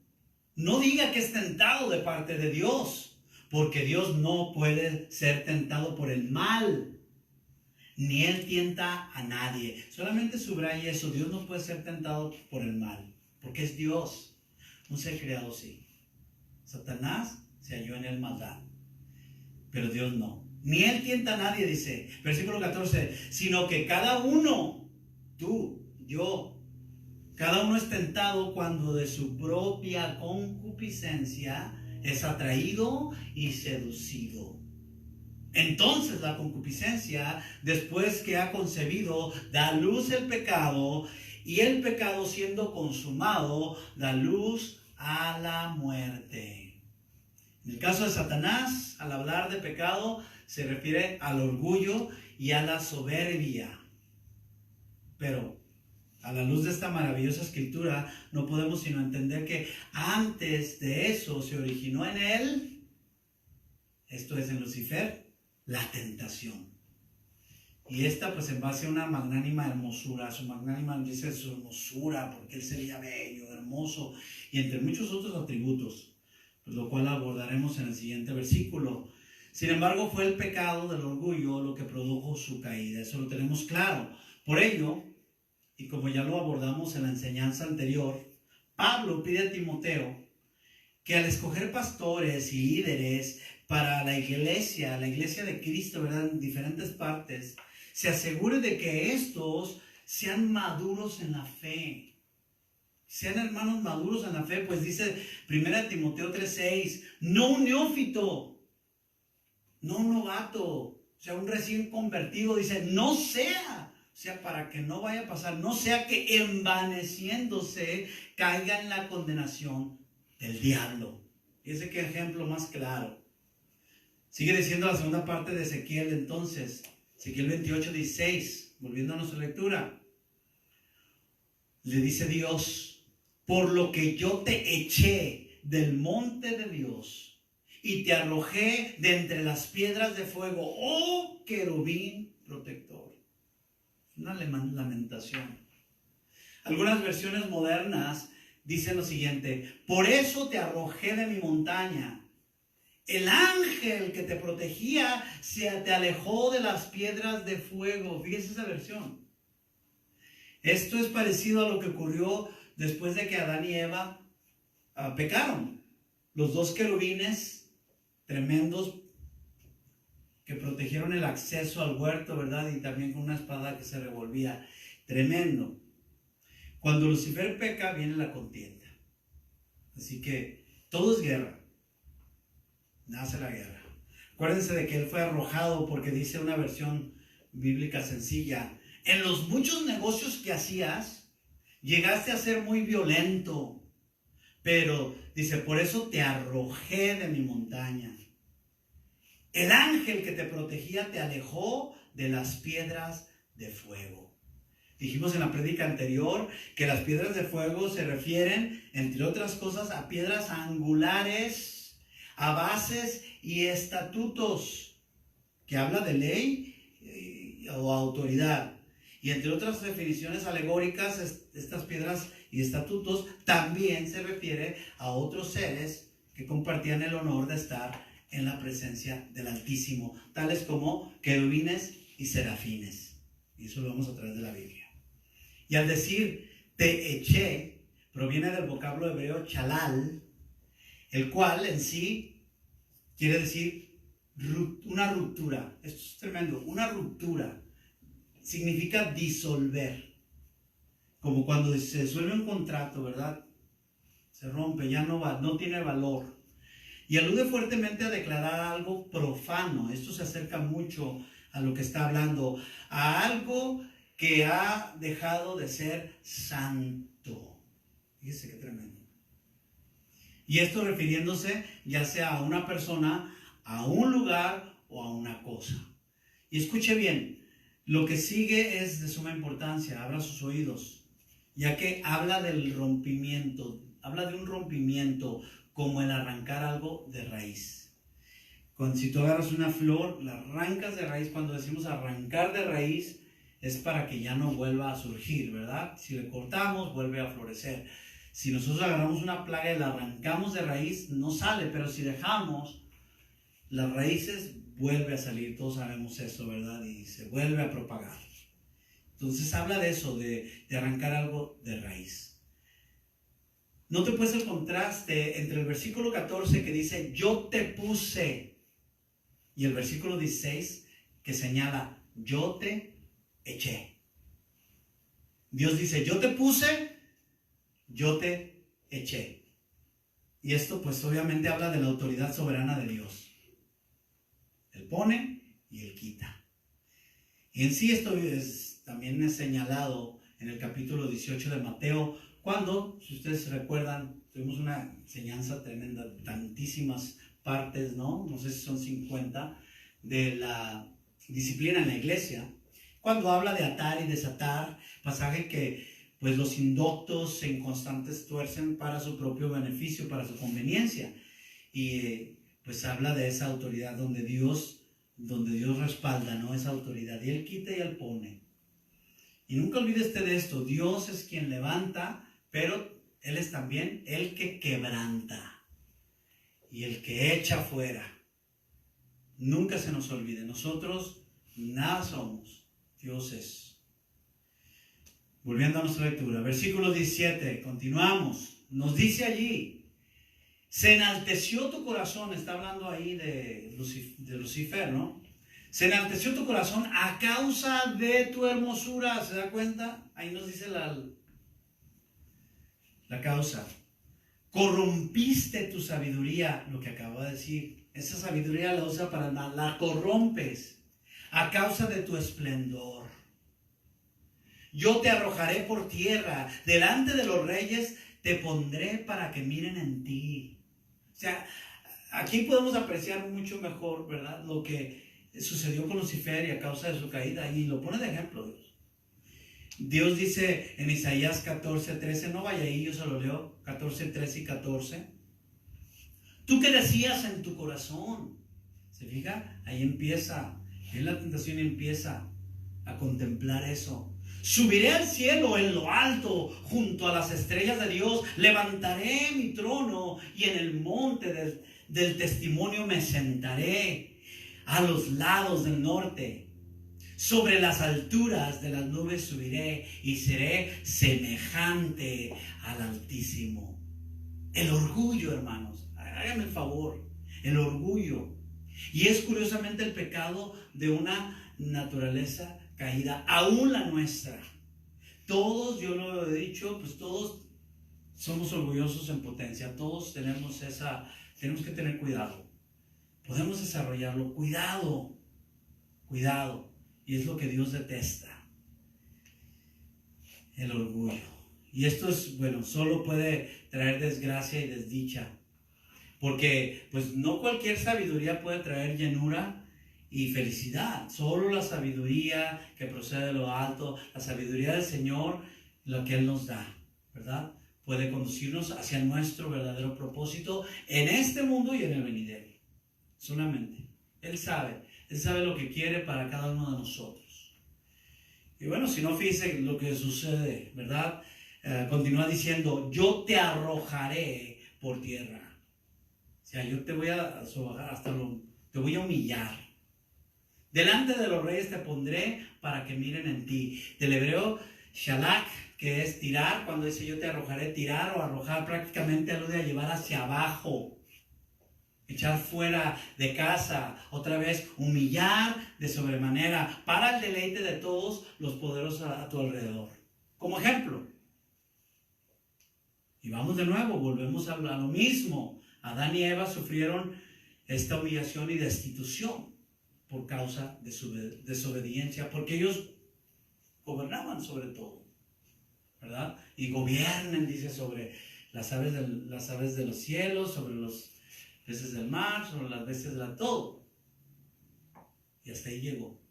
Speaker 1: no diga que es tentado de parte de Dios, porque Dios no puede ser tentado por el mal, ni él tienta a nadie. Solamente subraya eso, Dios no puede ser tentado por el mal, porque es Dios, un ser creado sí. Satanás se halló en él maldad, pero Dios no. Ni él tienta a nadie, dice, versículo 14, sino que cada uno, tú, yo, cada uno es tentado cuando de su propia concupiscencia es atraído y seducido. Entonces la concupiscencia, después que ha concebido, da a luz el pecado, y el pecado siendo consumado, da luz a la muerte. En el caso de Satanás, al hablar de pecado, se refiere al orgullo y a la soberbia. Pero a la luz de esta maravillosa escritura, no podemos sino entender que antes de eso se originó en él, esto es en Lucifer, la tentación. Y esta pues en base a una magnánima hermosura, su magnánima dice su hermosura, porque él sería bello, hermoso, y entre muchos otros atributos, pues lo cual abordaremos en el siguiente versículo. Sin embargo, fue el pecado del orgullo lo que produjo su caída, eso lo tenemos claro. Por ello, y como ya lo abordamos en la enseñanza anterior, Pablo pide a Timoteo que al escoger pastores y líderes para la iglesia de Cristo, ¿verdad?, en diferentes partes, se asegure de que estos sean maduros en la fe. Sean hermanos maduros en la fe, pues dice 1 Timoteo 3:6, no un neófito, no un novato, o sea, un recién convertido, dice, no sea, o sea, para que no vaya a pasar, no sea que envaneciéndose caiga en la condenación del diablo. Fíjense qué ejemplo más claro. Sigue diciendo la segunda parte de Ezequiel entonces, Ezequiel 28:16, volviendo a nuestra lectura. Le dice Dios, por lo que yo te eché del monte de Dios y te arrojé de entre las piedras de fuego, oh querubín protector. Una lamentación. Algunas versiones modernas dicen lo siguiente, por eso te arrojé de mi montaña. El ángel que te protegía te alejó de las piedras de fuego. Fíjese esa versión. Esto es parecido a lo que ocurrió después de que Adán y Eva pecaron. Los dos querubines tremendos que protegieron el acceso al huerto, ¿verdad? Y también con una espada que se revolvía. Tremendo. Cuando Lucifer peca, viene la contienda. Así que todo es guerra. Nace la guerra. Acuérdense de que él fue arrojado porque dice una versión bíblica sencilla. En los muchos negocios que hacías, llegaste a ser muy violento. Pero dice, por eso te arrojé de mi montaña. El ángel que te protegía te alejó de las piedras de fuego. Dijimos en la prédica anterior que las piedras de fuego se refieren, entre otras cosas, a piedras angulares, a bases y estatutos, que habla de ley o autoridad. Y entre otras definiciones alegóricas, estas piedras y estatutos también se refiere a otros seres que compartían el honor de estar en la presencia del Altísimo, tales como querubines y serafines. Y eso lo vemos a través de la Biblia. Y al decir te eché, proviene del vocablo hebreo chalal, el cual en sí quiere decir una ruptura. Esto es tremendo, una ruptura. Significa disolver. Como cuando se disuelve un contrato, ¿verdad? Se rompe, ya no tiene valor. Y alude fuertemente a declarar algo profano. Esto se acerca mucho a lo que está hablando. A algo que ha dejado de ser santo. Fíjese qué tremendo. Y esto refiriéndose ya sea a una persona, a un lugar o a una cosa. Y escuche bien, lo que sigue es de suma importancia. Abra sus oídos, ya que habla del rompimiento. Habla de un rompimiento como el arrancar algo de raíz. Si tú agarras una flor, la arrancas de raíz. Cuando decimos arrancar de raíz, es para que ya no vuelva a surgir, ¿verdad? Si le cortamos, vuelve a florecer. Si nosotros agarramos una plaga y la arrancamos de raíz, no sale, pero si dejamos las raíces, vuelve a salir. Todos sabemos eso, ¿verdad? Y se vuelve a propagar. Entonces habla de eso, de arrancar algo de raíz. Note pues el contraste entre el versículo 14 que dice, yo te puse, y el versículo 16 que señala, yo te eché. Dios dice, yo te puse, yo te eché. Y esto pues obviamente habla de la autoridad soberana de Dios. Él pone Y en sí esto también es señalado en el capítulo 18 de Mateo, cuando, si ustedes recuerdan, tuvimos una enseñanza tremenda, tantísimas partes, no sé si son 50, de la disciplina en la iglesia, cuando habla de atar y desatar, pasaje que pues los indoctos e inconstantes tuercen para su propio beneficio, para su conveniencia, y pues habla de esa autoridad donde Dios respalda, ¿no? Esa autoridad, y Él quita y Él pone. Y nunca olvides de esto, Dios es quien levanta, pero Él es también el que quebranta y el que echa fuera. Nunca se nos olvide, nosotros nada somos, Dios es. Volviendo a nuestra lectura, versículo 17, continuamos. Nos dice allí, se enalteció tu corazón, está hablando ahí de Lucifer, ¿no? Se enalteció tu corazón a causa de tu hermosura, ¿se da cuenta? Ahí nos dice la causa. Corrompiste tu sabiduría, lo que acabo de decir. Esa sabiduría la usa para el mal, la corrompes a causa de tu esplendor. Yo te arrojaré por tierra, delante de los reyes te pondré para que miren en ti. O sea, aquí podemos apreciar mucho mejor, ¿verdad?, lo que sucedió con Lucifer y a causa de su caída, y lo pone de ejemplo Dios. Dios dice en Isaías 14:13, no vaya ahí, yo se lo leo, 14:13 y 14. ¿Tú qué decías en tu corazón? ¿Se fija? Ahí empieza, en la tentación empieza a contemplar eso. Subiré al cielo en lo alto, junto a las estrellas de Dios, levantaré mi trono y en el monte del testimonio me sentaré, a los lados del norte. Sobre las alturas de las nubes subiré y seré semejante al Altísimo. El orgullo, hermanos, háganme el favor, el orgullo. Y es curiosamente el pecado de una naturaleza caída, aún la nuestra. Todos, yo lo he dicho, pues todos somos orgullosos en potencia, todos tenemos que tener cuidado. Podemos desarrollarlo, cuidado. Y es lo que Dios detesta, el orgullo. Y esto es, solo puede traer desgracia y desdicha, porque pues no cualquier sabiduría puede traer llenura y felicidad. Solo la sabiduría que procede de lo alto, la sabiduría del Señor, lo que Él nos da, ¿verdad?, puede conducirnos hacia nuestro verdadero propósito en este mundo y en el venidero. Solamente Él sabe lo que quiere para cada uno de nosotros. Y si no, fíjense lo que sucede, ¿verdad? Continúa diciendo, yo te arrojaré por tierra. O sea, yo te voy a sobajar, te voy a humillar. Delante de los reyes te pondré para que miren en ti. Del hebreo, shalak, que es tirar, cuando dice yo te arrojaré, tirar o arrojar prácticamente alude a llevar hacia abajo. Echar fuera de casa, otra vez humillar de sobremanera para el deleite de todos los poderosos a tu alrededor. Como ejemplo. Y vamos de nuevo, volvemos a hablar lo mismo. Adán y Eva sufrieron esta humillación y destitución por causa de su desobediencia, porque ellos gobernaban sobre todo, ¿verdad? Y gobiernan, dice, sobre las aves de los cielos, sobre los peces del mar, sobre las bestias de todo. Y hasta ahí llegó.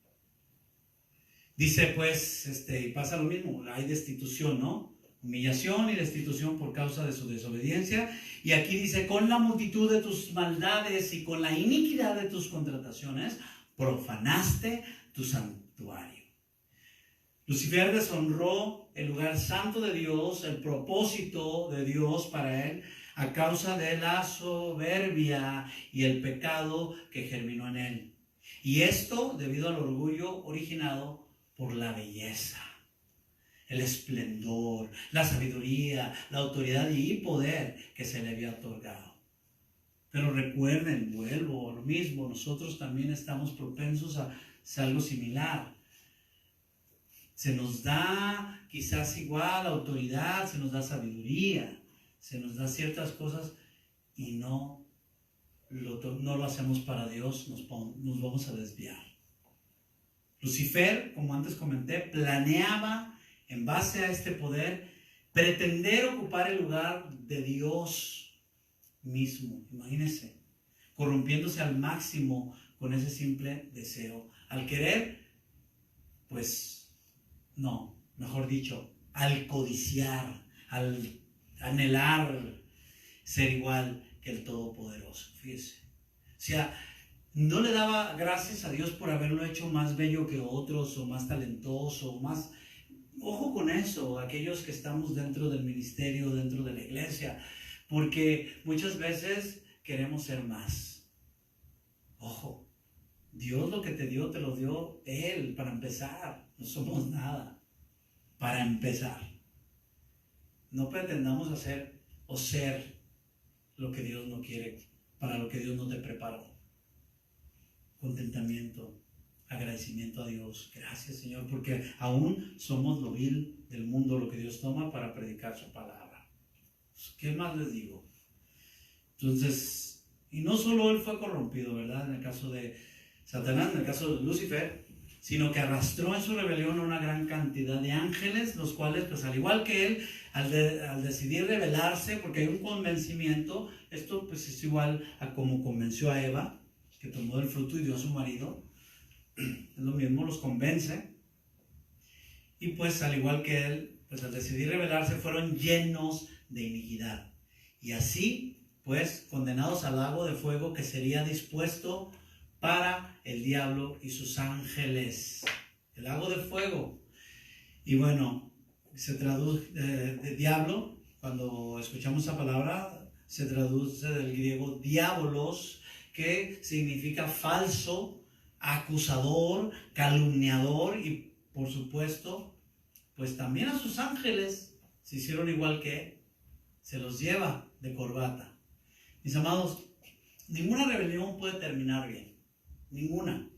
Speaker 1: Dice pues, pasa lo mismo, hay destitución, ¿no? Humillación y destitución por causa de su desobediencia. Y aquí dice, con la multitud de tus maldades y con la iniquidad de tus contrataciones, profanaste tu santuario. Lucifer deshonró el lugar santo de Dios, el propósito de Dios para él, a causa de la soberbia y el pecado que germinó en él. Y esto debido al orgullo originado por la belleza, el esplendor, la sabiduría, la autoridad y poder que se le había otorgado. Pero recuerden, vuelvo a lo mismo, nosotros también estamos propensos a algo similar. Se nos da quizás igual autoridad, se nos da sabiduría, se nos da ciertas cosas y no lo hacemos para Dios, nos vamos a desviar. Lucifer, como antes comenté, planeaba en base a este poder pretender ocupar el lugar de Dios mismo. Imagínense, corrompiéndose al máximo con ese simple deseo. Al querer, pues no, mejor dicho, al codiciar, al anhelar ser igual que el Todopoderoso. Fíjese. O sea, no le daba gracias a Dios por haberlo hecho más bello que otros, o más talentoso, o más... Ojo con eso, aquellos que estamos dentro del ministerio, dentro de la iglesia, porque muchas veces queremos ser más. Ojo, Dios lo que te lo dio Él, para empezar. No somos nada, para empezar. No pretendamos hacer o ser lo que Dios no quiere, para lo que Dios no te preparó. Contentamiento, agradecimiento a Dios. Gracias, Señor, porque aún somos lo vil del mundo, lo que Dios toma para predicar su palabra. ¿Qué más les digo? Entonces, y no solo él fue corrompido, ¿verdad? En el caso de Satanás, en el caso de Lucifer, sino que arrastró en su rebelión a una gran cantidad de ángeles, los cuales, pues al igual que él, al decidir rebelarse, porque hay un convencimiento, esto pues es igual a como convenció a Eva, que tomó del fruto y dio a su marido, es lo mismo, los convence, y pues al igual que él, pues al decidir rebelarse fueron llenos de iniquidad, y así pues condenados al lago de fuego que sería dispuesto para el diablo y sus ángeles. El lago de fuego. Y bueno, se traduce de diablo, cuando escuchamos esa palabra, se traduce del griego diabolos, que significa falso, acusador, calumniador, y por supuesto, pues también a sus ángeles se hicieron igual que él, se los lleva de corbata. Mis amados, ninguna rebelión puede terminar bien, ninguna,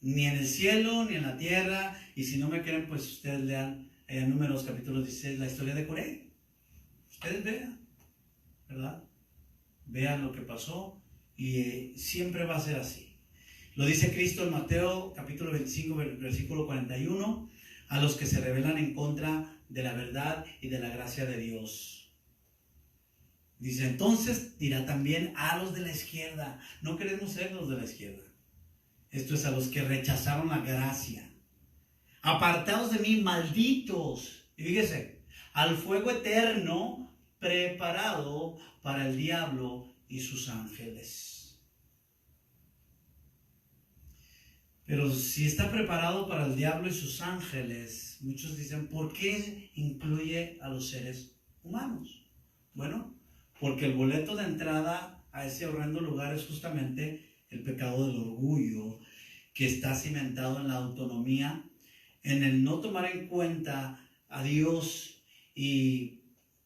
Speaker 1: ni en el cielo, ni en la tierra. Y si no me creen, pues ustedes lean en Números capítulo 16 la historia de Coré. Ustedes vean, ¿verdad? Vean lo que pasó, y siempre va a ser así. Lo dice Cristo en Mateo capítulo 25 versículo 41, a los que se rebelan en contra de la verdad y de la gracia de Dios. Dice, entonces dirá también a los de la izquierda. No queremos ser los de la izquierda. Esto es a los que rechazaron la gracia. Apartaos de mí, malditos. Y fíjese, al fuego eterno preparado para el diablo y sus ángeles. Pero si está preparado para el diablo y sus ángeles, muchos dicen, ¿por qué incluye a los seres humanos? Bueno, porque el boleto de entrada a ese horrendo lugar es justamente el pecado del orgullo, que está cimentado en la autonomía, en el no tomar en cuenta a Dios y,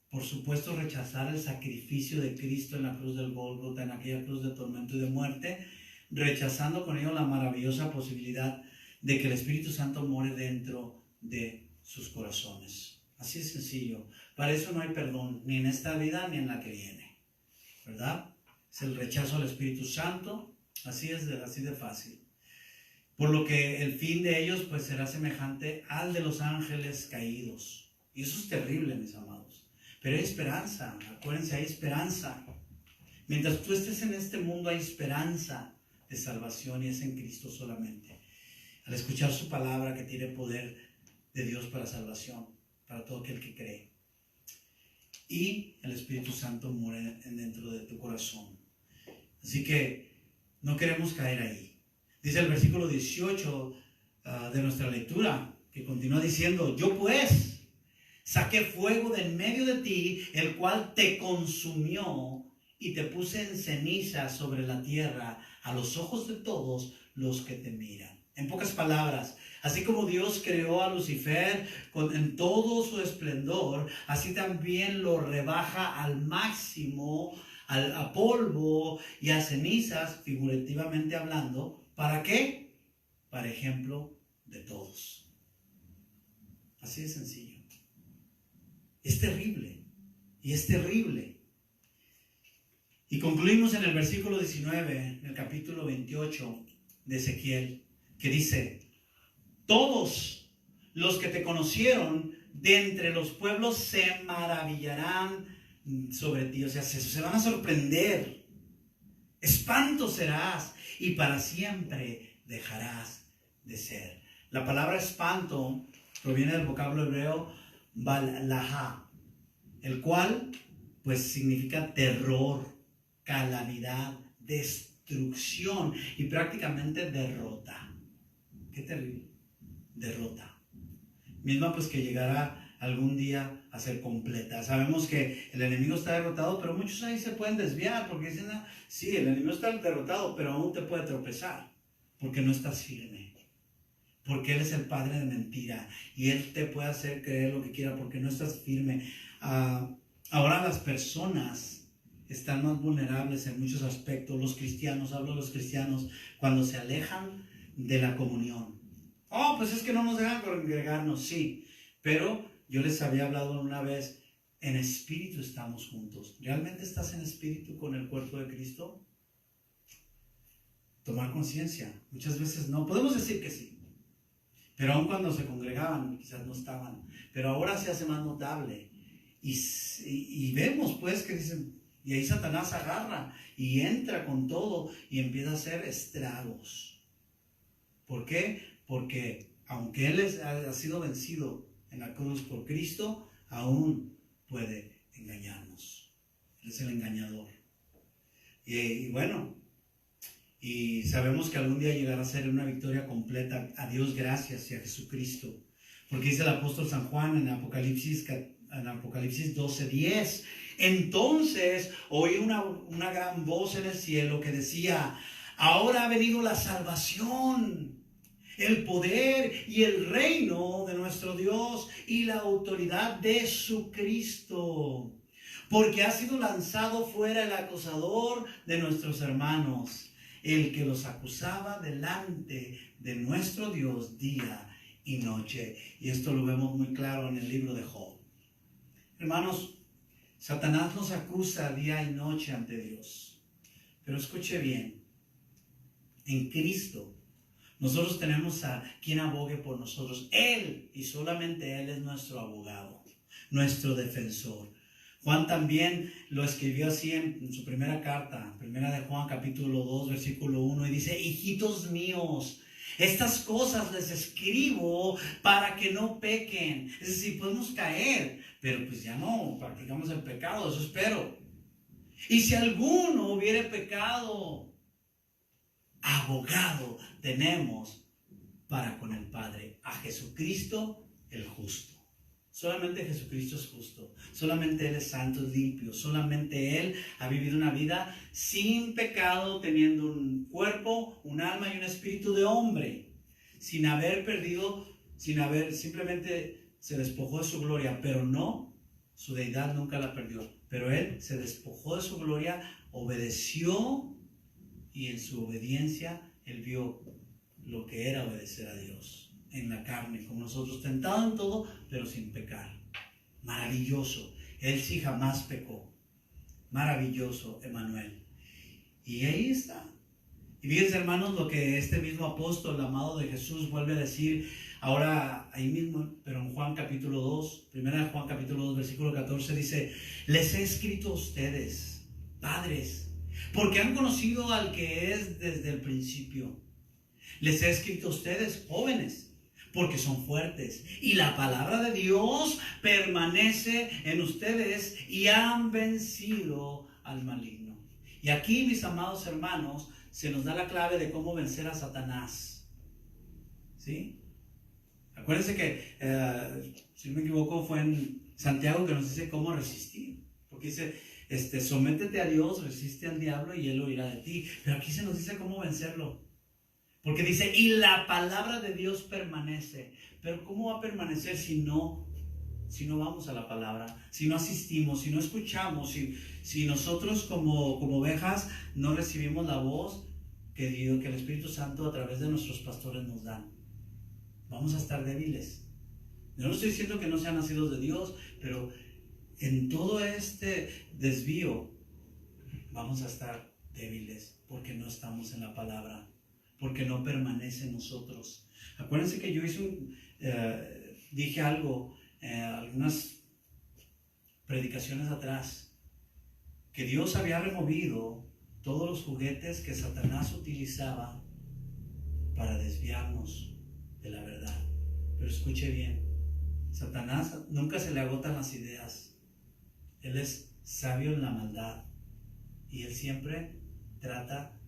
Speaker 1: por supuesto, rechazar el sacrificio de Cristo en la cruz del Gólgota, en aquella cruz de tormento y de muerte, rechazando con ello la maravillosa posibilidad de que el Espíritu Santo more dentro de sus corazones. Así es sencillo. Para eso no hay perdón, ni en esta vida ni en la que viene, ¿verdad? Es el rechazo al Espíritu Santo, así de fácil. Por lo que el fin de ellos pues será semejante al de los ángeles caídos. Y eso es terrible, mis amados. Pero hay esperanza, acuérdense, hay esperanza. Mientras tú estés en este mundo hay esperanza de salvación, y es en Cristo solamente. Al escuchar su palabra, que tiene poder de Dios para salvación, para todo aquel que cree. Y el Espíritu Santo muere dentro de tu corazón. Así que no queremos caer ahí. Dice el versículo 18 de nuestra lectura, que continúa diciendo, yo pues saqué fuego de en medio de ti, el cual te consumió, y te puse en ceniza sobre la tierra, a los ojos de todos los que te miran. En pocas palabras, así como Dios creó a Lucifer en todo su esplendor, así también lo rebaja al máximo, a polvo y a cenizas, figurativamente hablando. ¿Para qué? Para ejemplo de todos. Así de sencillo. Es terrible, y es terrible. Y concluimos en el versículo 19, en el capítulo 28 de Ezequiel, que dice, Todos los que te conocieron de entre los pueblos se maravillarán sobre ti. O sea, se van a sorprender. Espanto serás y para siempre dejarás de ser. La palabra espanto proviene del vocablo hebreo balahá, el cual pues significa terror, calamidad, destrucción y prácticamente derrota. Qué terrible, derrota. Misma pues que llegará algún día a ser completa. Sabemos que el enemigo está derrotado, pero muchos ahí se pueden desviar porque dicen, sí, el enemigo está derrotado, pero aún te puede tropezar porque no estás firme. Porque Él es el padre de mentira y Él te puede hacer creer lo que quiera porque no estás firme. Ahora las personas están más vulnerables en muchos aspectos. Los cristianos, hablo de los cristianos, cuando se alejan de la comunión. Oh, pues es que no nos dejan congregarnos, sí. Pero yo les había hablado una vez, en espíritu estamos juntos. ¿Realmente estás en espíritu con el cuerpo de Cristo? Tomar conciencia. Muchas veces no. Podemos decir que sí. Pero aun cuando se congregaban, quizás no estaban. Pero ahora se hace más notable. Y vemos pues que dicen, y ahí Satanás agarra y entra con todo y empieza a hacer estragos. ¿Por qué? Porque aunque Él ha sido vencido en la cruz por Cristo, aún puede engañarnos. Él es el engañador. Y bueno, y sabemos que algún día llegará a ser una victoria completa. A Dios gracias y a Jesucristo. Porque dice el apóstol San Juan en Apocalipsis 12:10. Entonces oí una gran voz en el cielo que decía, ahora ha venido la salvación, el poder y el reino de nuestro Dios y la autoridad de su Cristo. Porque ha sido lanzado fuera el acusador de nuestros hermanos, el que los acusaba delante de nuestro Dios día y noche. Y esto lo vemos muy claro en el libro de Job. Hermanos, Satanás nos acusa día y noche ante Dios. Pero escuche bien, en Cristo nosotros tenemos a quien abogue por nosotros. Él y solamente Él es nuestro abogado, nuestro defensor. Juan también lo escribió así en su primera carta, primera de Juan capítulo 2 versículo 1, y dice, hijitos míos, estas cosas les escribo para que no pequen. Es decir, podemos caer, pero pues ya no practicamos el pecado, eso espero. Y si alguno hubiere pecado, abogado tenemos para con el Padre, a Jesucristo el justo. Solamente Jesucristo es justo, solamente Él es santo, es limpio, solamente Él ha vivido una vida sin pecado, teniendo un cuerpo, un alma y un espíritu de hombre, sin haber perdido, simplemente se despojó de su gloria, pero no, su deidad nunca la perdió, pero Él se despojó de su gloria, obedeció y en su obediencia Él vio lo que era obedecer a Dios. En la carne, como nosotros, tentado en todo, pero sin pecar. Maravilloso. Él sí jamás pecó. Maravilloso, Emmanuel. Y ahí está. Y fíjense, hermanos, lo que este mismo apóstol, el amado de Jesús, vuelve a decir ahora ahí mismo, pero en Juan capítulo 2, primera de Juan capítulo 2, versículo 14, dice, les he escrito a ustedes, padres, porque han conocido al que es desde el principio. Les he escrito a ustedes, jóvenes, porque son fuertes y la palabra de Dios permanece en ustedes y han vencido al maligno. Y aquí, mis amados hermanos, se nos da la clave de cómo vencer a Satanás. ¿Sí? Acuérdense que, si no me equivoco, fue en Santiago que nos dice cómo resistir. Porque dice, sométete a Dios, resiste al diablo y él huirá de ti. Pero aquí se nos dice cómo vencerlo. Porque dice, y la palabra de Dios permanece. Pero ¿cómo va a permanecer si no vamos a la palabra? Si no asistimos, si no escuchamos, si nosotros como ovejas no recibimos la voz que el Espíritu Santo a través de nuestros pastores nos dan. Vamos a estar débiles. Yo no estoy diciendo que no sean nacidos de Dios, pero en todo este desvío vamos a estar débiles porque no estamos en la palabra. porque no permanece en nosotros. Acuérdense que yo dije algo, algunas predicaciones atrás, que Dios había removido todos los juguetes que Satanás utilizaba para desviarnos de la verdad. Pero escuche bien, Satanás nunca se le agotan las ideas. Él es sabio en la maldad y él siempre trata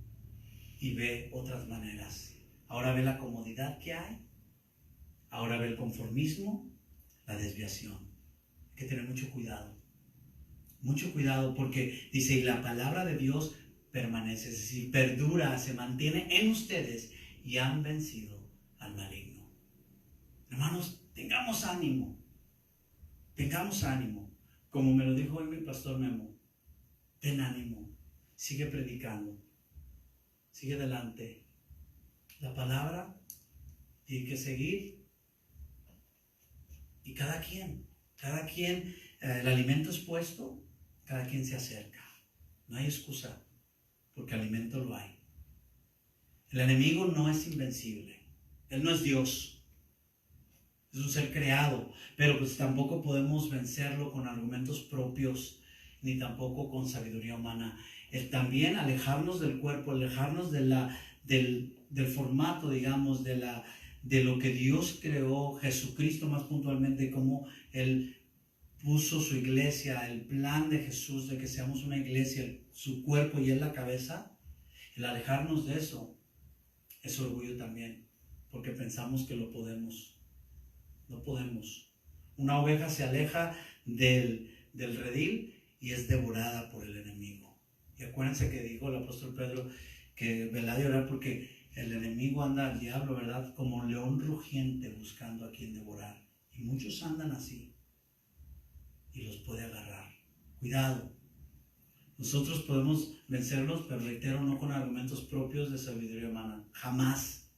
Speaker 1: y ve otras maneras. Ahora ve la comodidad que hay, ahora ve el conformismo, la desviación. Hay que tener mucho cuidado, porque dice, y la palabra de Dios permanece, es decir, perdura, se mantiene en ustedes y han vencido al maligno. Hermanos, tengamos ánimo, como me lo dijo hoy mi pastor Memo, ten ánimo, sigue predicando, sigue adelante. La palabra tiene que seguir, y cada quien, el alimento es puesto, cada quien se acerca. No hay excusa, porque alimento lo hay. El enemigo no es invencible, él no es Dios, es un ser creado, pero pues tampoco podemos vencerlo con argumentos propios, ni tampoco con sabiduría humana. El también alejarnos del cuerpo, alejarnos del formato, digamos, de lo que Dios creó, Jesucristo más puntualmente, como Él puso su iglesia, el plan de Jesús de que seamos una iglesia, su cuerpo y Él la cabeza. El alejarnos de eso es orgullo también, porque pensamos que lo podemos. No podemos. Una oveja se aleja del redil y es devorada por el enemigo. Y acuérdense que dijo el apóstol Pedro que velad y orad, porque el enemigo anda al diablo, ¿verdad? Como león rugiente buscando a quien devorar. Y muchos andan así y los puede agarrar. Cuidado. Nosotros podemos vencerlos, pero reitero, no con argumentos propios de sabiduría humana. Jamás.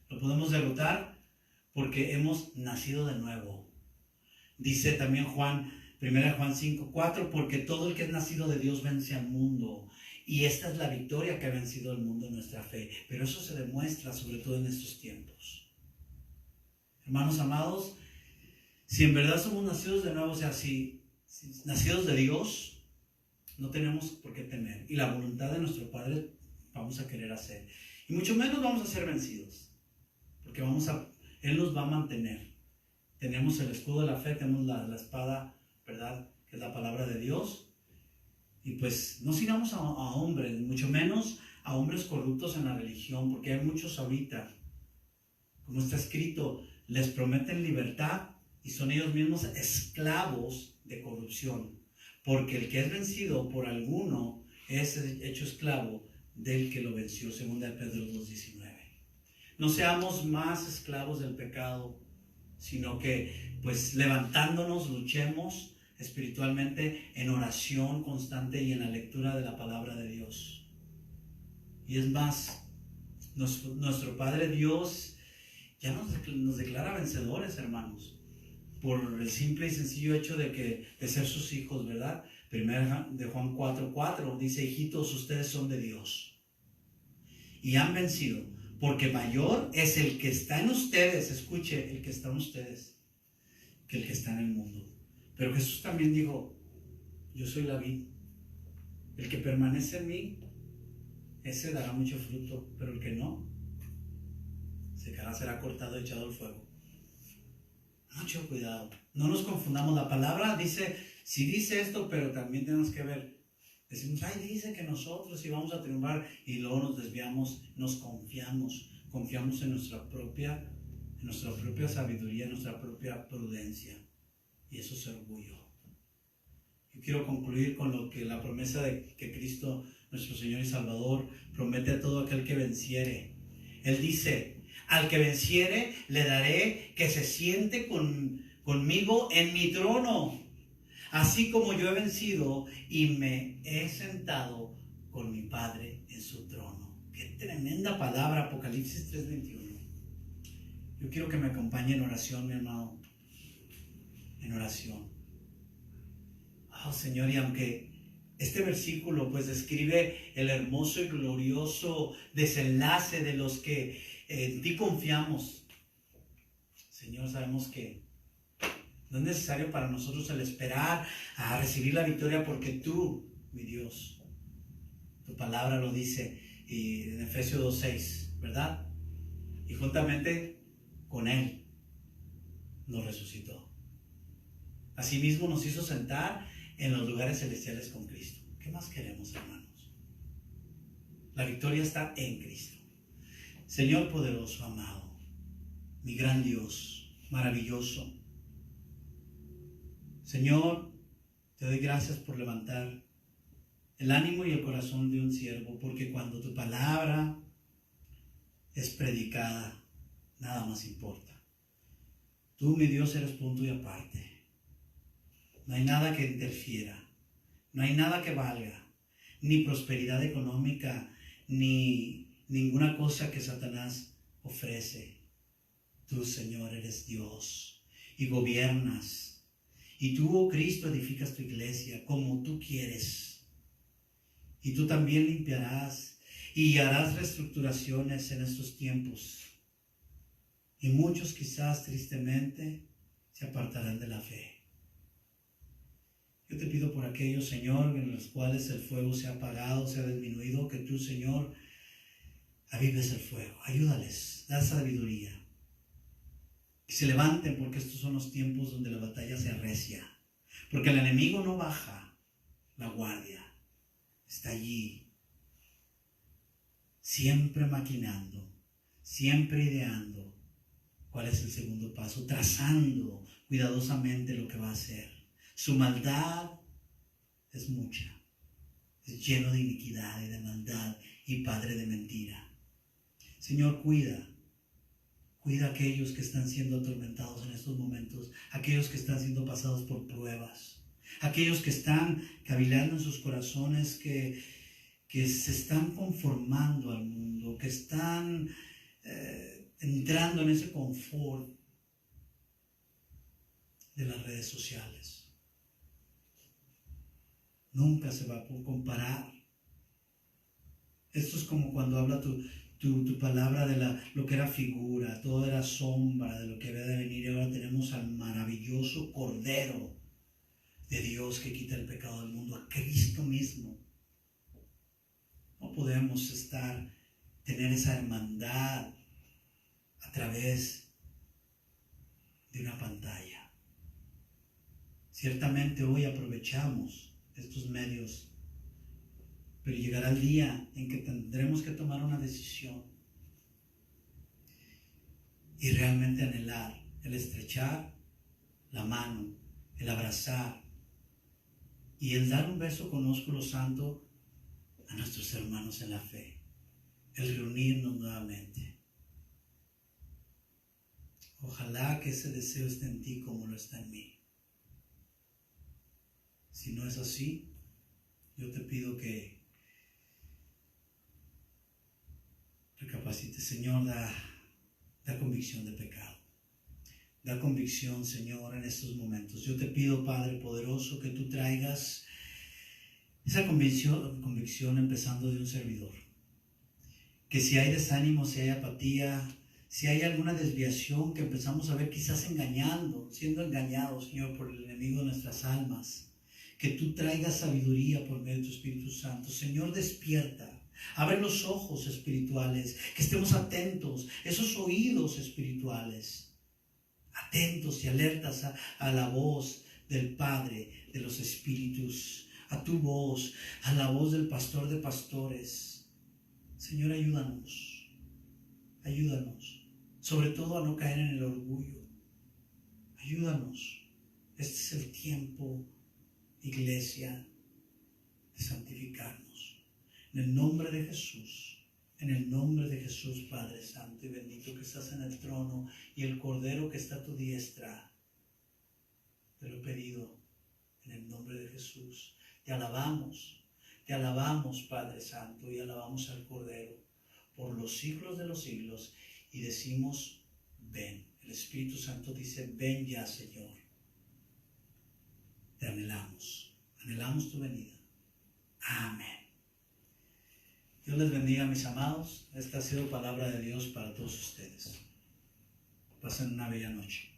Speaker 1: Lo podemos derrotar porque hemos nacido de nuevo. Dice también 1 Juan 5:4, porque todo el que es nacido de Dios vence al mundo. Y esta es la victoria que ha vencido el mundo en nuestra fe. Pero eso se demuestra sobre todo en estos tiempos. Hermanos amados, si en verdad somos nacidos de nuevo, o sea, si nacidos de Dios, no tenemos por qué temer. Y la voluntad de nuestro Padre vamos a querer hacer. Y mucho menos vamos a ser vencidos. Porque Él nos va a mantener. Tenemos el escudo de la fe, tenemos la espada, ¿verdad? Que es la palabra de Dios. Y pues no sigamos a hombres, mucho menos a hombres corruptos en la religión, porque hay muchos ahorita, como está escrito, les prometen libertad y son ellos mismos esclavos de corrupción. Porque el que es vencido por alguno es hecho esclavo del que lo venció, según Pedro 2:19. No seamos más esclavos del pecado, sino que pues levantándonos luchemos espiritualmente en oración constante y en la lectura de la palabra de Dios. Y es más, nuestro Padre Dios ya nos declara vencedores, hermanos, por el simple y sencillo hecho de ser sus hijos, ¿verdad? Primera de Juan 4:4 dice, hijitos, ustedes son de Dios y han vencido, porque mayor es el que está en ustedes, escuche, el que está en ustedes, que el que está en el mundo. Pero Jesús también dijo, yo soy la vid, el que permanece en mí, ese dará mucho fruto, pero el que no, secará, será cortado y echado al fuego. Mucho cuidado, no nos confundamos. La palabra dice, sí dice esto, pero también tenemos que ver. Decimos, dice que nosotros íbamos a triunfar, y luego nos desviamos, nos confiamos en nuestra propia sabiduría, en nuestra propia prudencia, y eso es orgullo. Yo quiero concluir con lo que la promesa de que Cristo, nuestro Señor y Salvador, promete a todo aquel que venciere. Él dice, al que venciere le daré que se siente conmigo en mi trono, así como yo he vencido y me he sentado con mi Padre en su trono. Qué tremenda palabra, Apocalipsis 3:21. Yo quiero que me acompañe en oración, mi hermano. En oración. Señor, y aunque Este versículo pues describe el hermoso y glorioso desenlace de los que en ti confiamos. Señor, sabemos que no es necesario para nosotros el esperar a recibir la victoria, porque tú, mi Dios, tu palabra lo dice en Efesios 2:6, ¿verdad? Y juntamente con Él nos resucitó. Asimismo nos hizo sentar en los lugares celestiales con Cristo. ¿Qué más queremos, hermanos? La victoria está en Cristo. Señor poderoso, amado, mi gran Dios, maravilloso. Señor, te doy gracias por levantar el ánimo y el corazón de un siervo, porque cuando tu palabra es predicada, nada más importa. Tú, mi Dios, eres punto y aparte. No hay nada que interfiera, no hay nada que valga, ni prosperidad económica, ni ninguna cosa que Satanás ofrece. Tú, Señor, eres Dios y gobiernas. Y tú, oh Cristo, edificas tu iglesia como tú quieres. Y tú también limpiarás y harás reestructuraciones en estos tiempos. Y muchos quizás tristemente se apartarán de la fe. Yo te pido por aquellos, Señor, en los cuales el fuego se ha apagado, se ha disminuido, que tú, Señor, avives el fuego. Ayúdales, da sabiduría. Que se levanten, porque estos son los tiempos donde la batalla se arrecia. Porque el enemigo no baja la guardia. Está allí, siempre maquinando, siempre ideando cuál es el segundo paso, trazando cuidadosamente lo que va a hacer. Su maldad es mucha, es lleno de iniquidad y de maldad y padre de mentira. Señor, cuida a aquellos que están siendo atormentados en estos momentos, aquellos que están siendo pasados por pruebas, aquellos que están cavilando en sus corazones, que se están conformando al mundo, que están entrando en ese confort de las redes sociales. Nunca se va a comparar. Esto es como cuando habla tu palabra de lo que era figura, todo era sombra de lo que había de venir, y ahora tenemos al maravilloso Cordero de Dios que quita el pecado del mundo, a Cristo mismo. No podemos tener esa hermandad a través de una pantalla. Ciertamente hoy aprovechamos estos medios, pero llegará el día en que tendremos que tomar una decisión y realmente anhelar el estrechar la mano, el abrazar y el dar un beso con ósculo santo a nuestros hermanos en la fe, el reunirnos nuevamente. Ojalá que ese deseo esté en ti como lo está en mí. Si no es así, yo te pido que recapacites. Señor, da convicción de pecado. Da convicción, Señor, en estos momentos. Yo te pido, Padre poderoso, que tú traigas esa convicción empezando de un servidor. Que si hay desánimo, si hay apatía, si hay alguna desviación que empezamos a ver quizás siendo engañados, Señor, por el enemigo de nuestras almas, que tú traigas sabiduría por medio de tu Espíritu Santo. Señor, despierta, abre los ojos espirituales, que estemos atentos, esos oídos espirituales, atentos y alertas a la voz del Padre de los Espíritus, a tu voz, a la voz del Pastor de pastores. Señor, ayúdanos, sobre todo a no caer en el orgullo. Ayúdanos. Este es el tiempo, Iglesia, de santificarnos. En el nombre de Jesús, Padre Santo y bendito que estás en el trono y el Cordero que está a tu diestra, te lo he pedido en el nombre de Jesús. Te alabamos, Padre Santo, y alabamos al Cordero por los siglos de los siglos, y decimos, ven. El Espíritu Santo dice, ven ya, Señor. Te anhelamos tu venida. Amén. Dios les bendiga, mis amados. Esta ha sido palabra de Dios para todos ustedes. Pasen una bella noche.